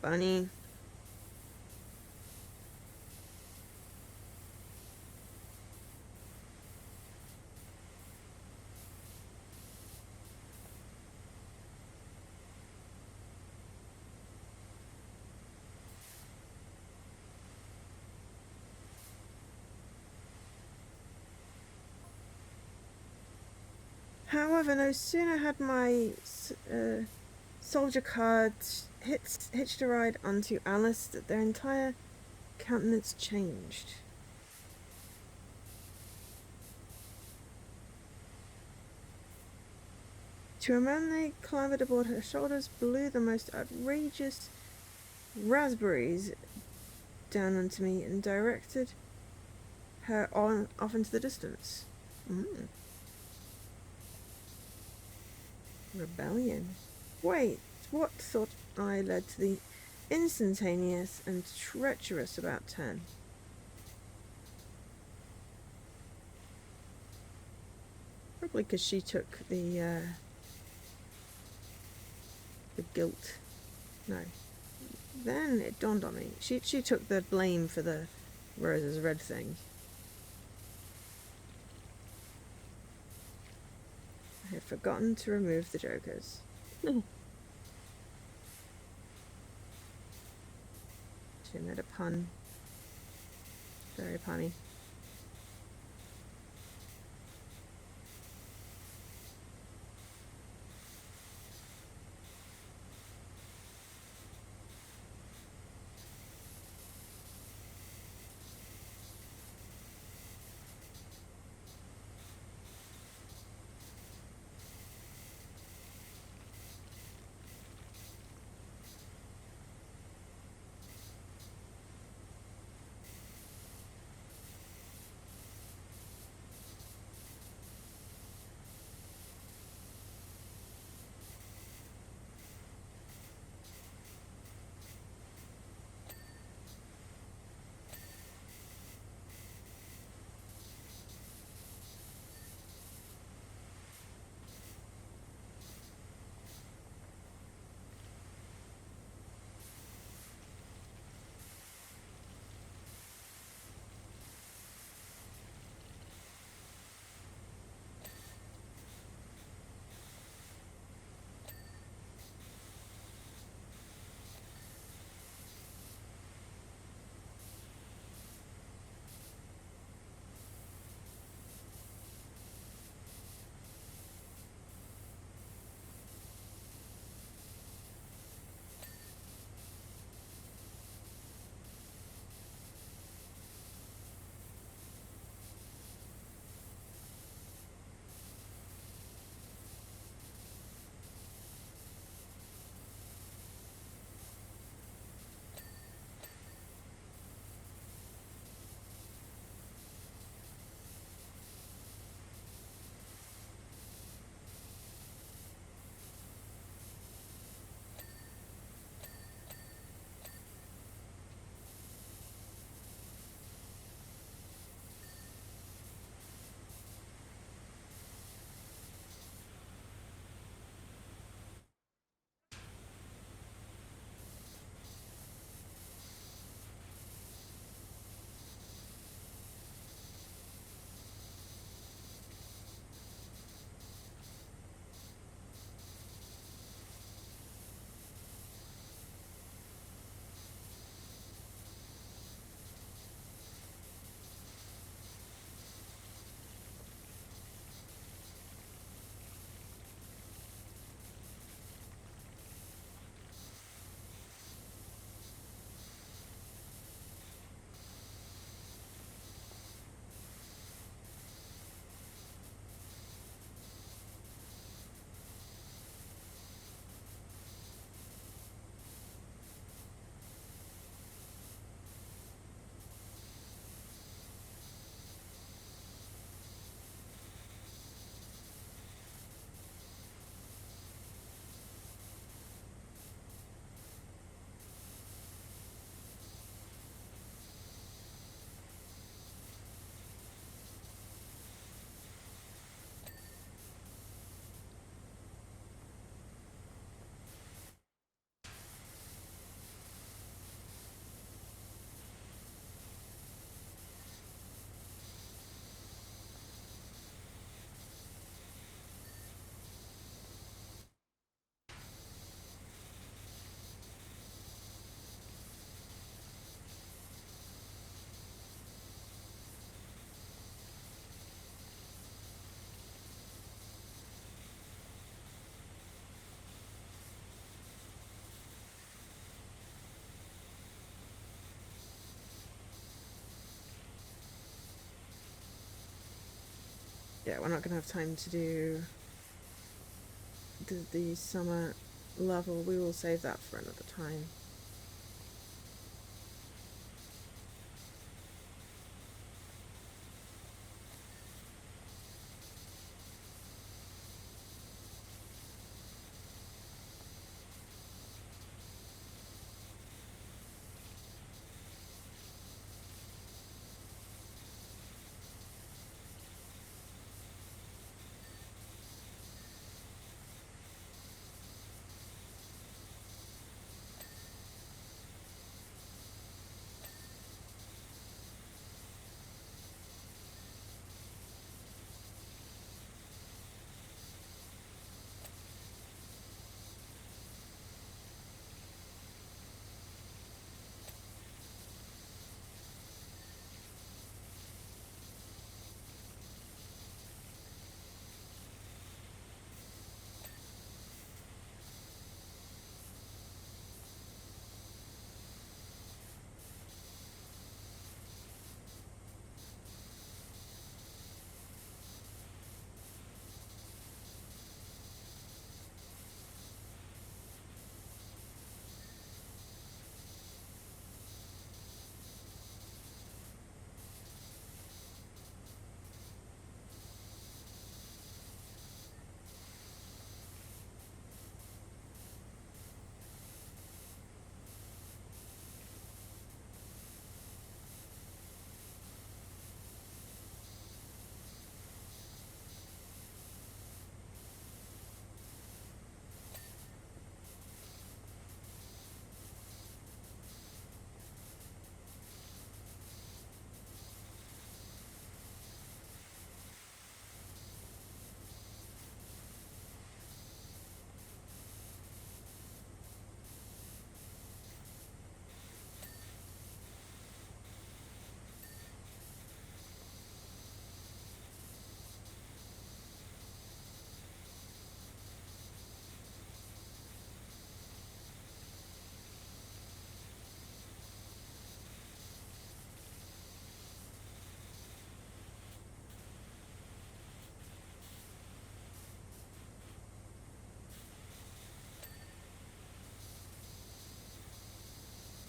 Bunny. However, no sooner had my soldier cards hitched a ride onto Alice that their entire countenance changed. To a man they clambered aboard her shoulders, blew the most outrageous raspberries down onto me, and directed her off into the distance. Rebellion. Wait, what thought I led to the instantaneous and treacherous about 10? Probably because she took the guilt. No. Then it dawned on me. She took the blame for the Rosa's red thing. I had forgotten to remove the jokers. She made a pun. Very punny. Yeah, we're not going to have time to do the summer level. We will save that for another time.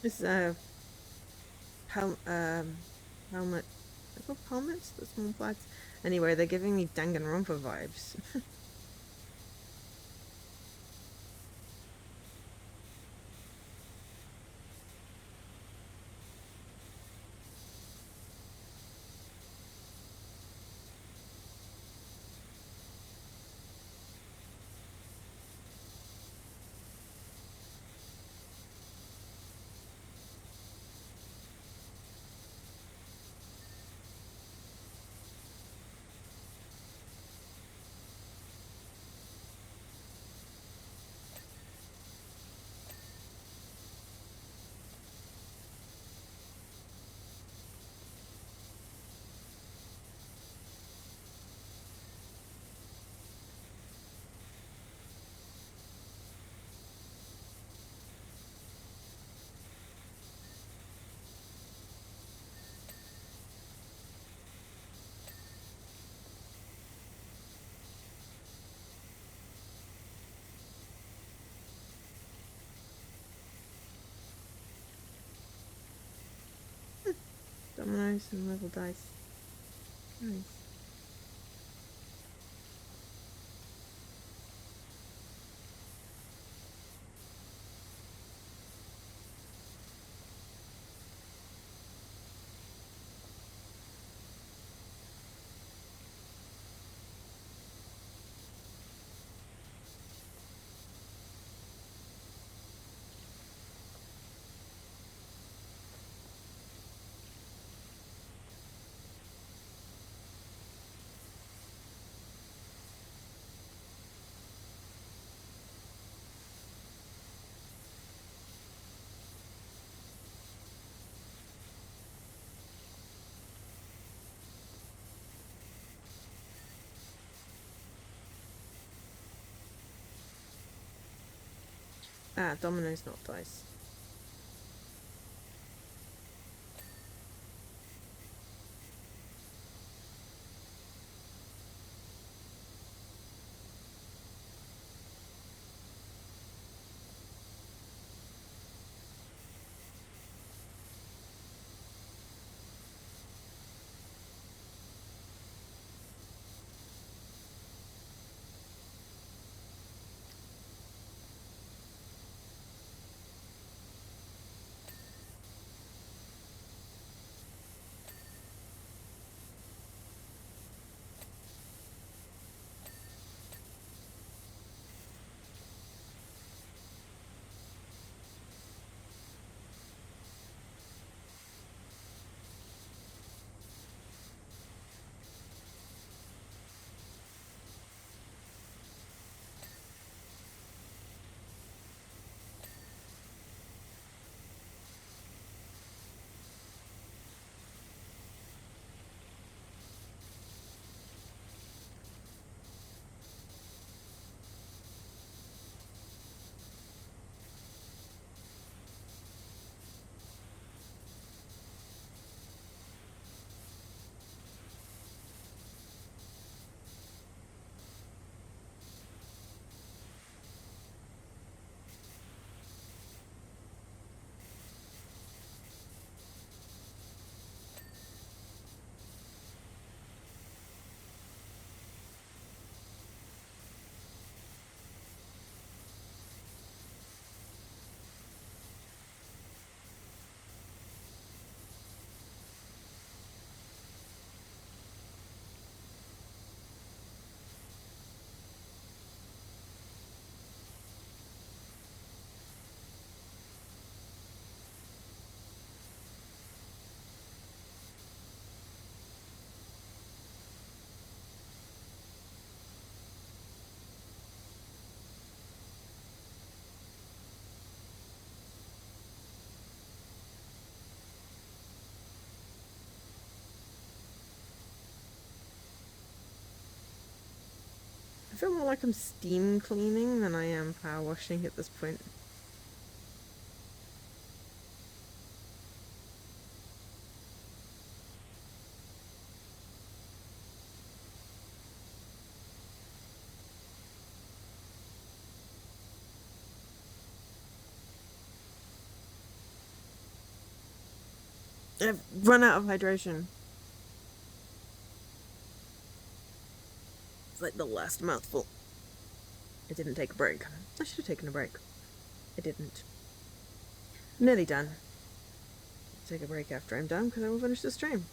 This is helmet. They're called helmets, the small flags. Anyway, they're giving me Danganronpa vibes. Dominoes and level dice. Nice. Ah, dominoes, not dice. I feel more like I'm steam cleaning than I am power washing at this point. I've run out of hydration. It's like the last mouthful. I didn't take a break. I should have taken a break. I didn't. Nearly done. I'll take a break after I'm done because I will finish the stream.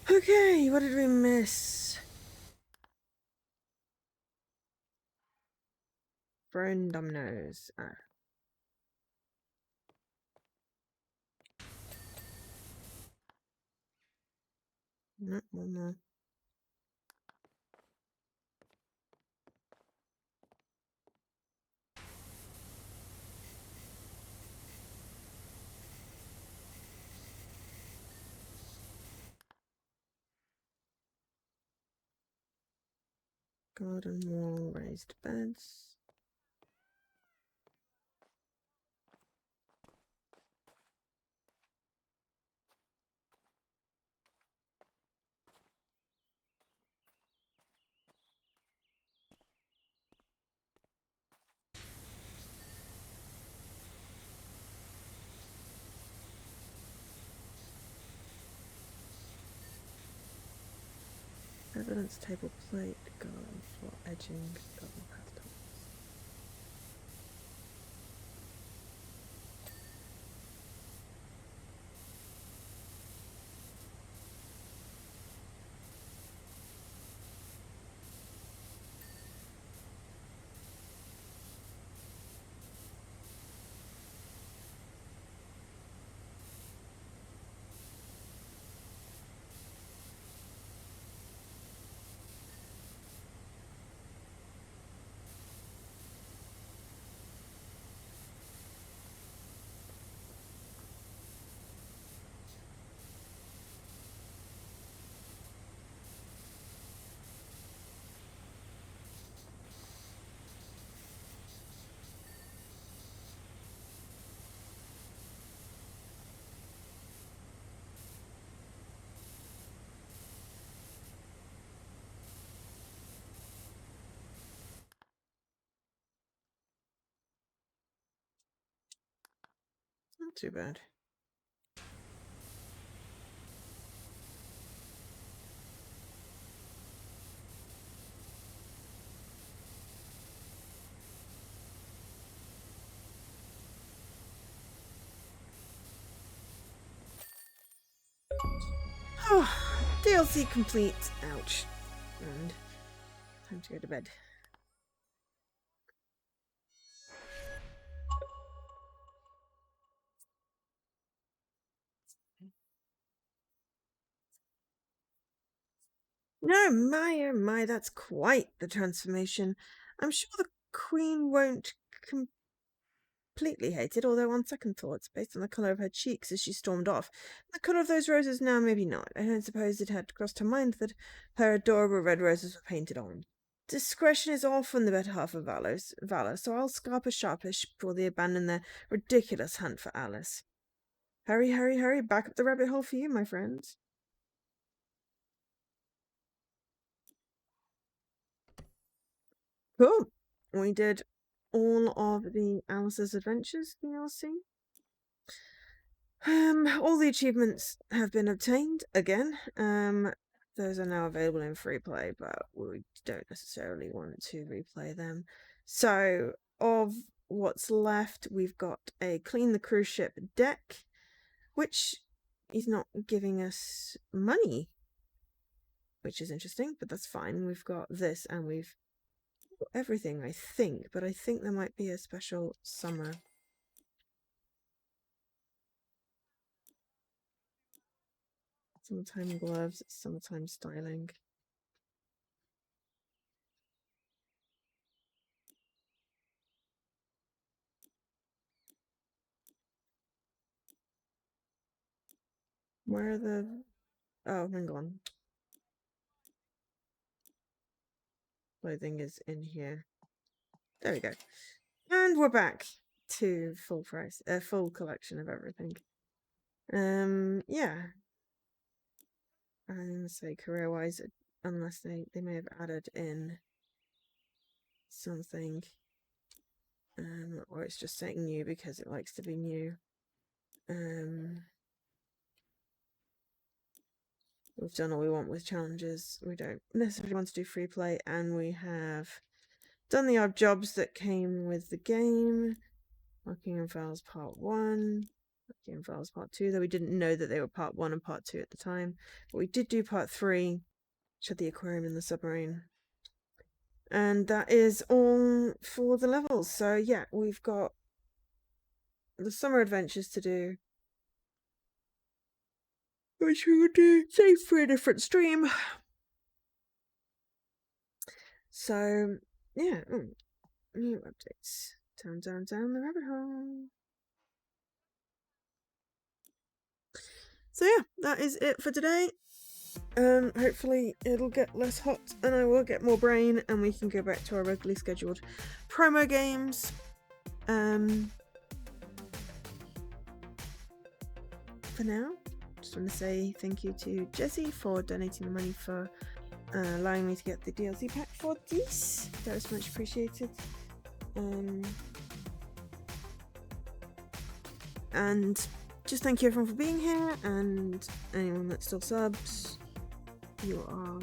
Okay, what did we miss? Thrown dominoes. Ah. No, one more. Garden wall, raised beds. Evidence table plate, garden floor edging, garden path tops. Not too bad. Oh, DLC complete. Ouch. And time to go to bed. No, my, oh my, that's quite the transformation. I'm sure the Queen won't completely hate it, although on second thoughts, based on the colour of her cheeks as she stormed off, the colour of those roses now maybe not. I don't suppose it had crossed her mind that her adorable red roses were painted on. Discretion is often the better half of valor, so I'll scarper sharpish before they abandon their ridiculous hunt for Alice. Hurry, hurry, hurry, back up the rabbit hole for you, my friends. Cool. We did all of the Alice's Adventures DLC. All the achievements have been obtained again. Those are now available in free play, but we don't necessarily want to replay them. So, of what's left, we've got a clean the cruise ship deck, which is not giving us money, which is interesting, but that's fine. We've got this and we've got everything, I think, but I think there might be a special summer. Summertime gloves, summertime styling. Where are the... Oh, hang on. Clothing is in here. There we go. And we're back to full price, full collection of everything. Yeah. I'm gonna say career-wise, unless they may have added in something. Or it's just saying new because it likes to be new. We've done all we want with challenges. We don't necessarily want to do free play, and we have done the odd jobs that came with the game. Marking and Files Part 1, Marking and Files Part 2, though we didn't know that they were Part 1 and Part 2 at the time. But we did do Part 3, which had the aquarium and the submarine. And that is all for the levels. So yeah, we've got the summer adventures to do, which we will do save for a different stream. So yeah, new updates. Down the rabbit hole. So yeah, that is it for today. Hopefully it'll get less hot and I will get more brain and we can go back to our regularly scheduled promo games. For now, just want to say thank you to Jessie for donating the money for allowing me to get the DLC pack for this. That was much appreciated. And just thank you everyone for being here, and anyone that still subs, you are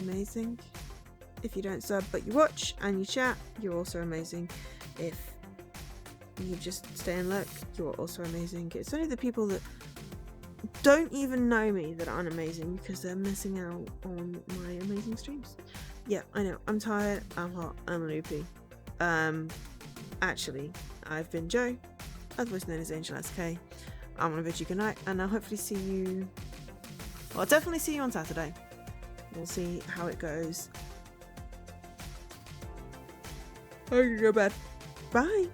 amazing. If you don't sub but you watch and you chat, you're also amazing. If you just stay and look, you're also amazing. It's only the people that don't even know me that aren't amazing because they're missing out on my amazing streams. Yeah, I know. I'm tired. I'm hot. I'm loopy. Actually, I've been Joe, otherwise known as Angel SK. I want to bid you good night, and I'll hopefully see you. Well, I'll definitely see you on Saturday. We'll see how it goes. I can go to bed. Bye.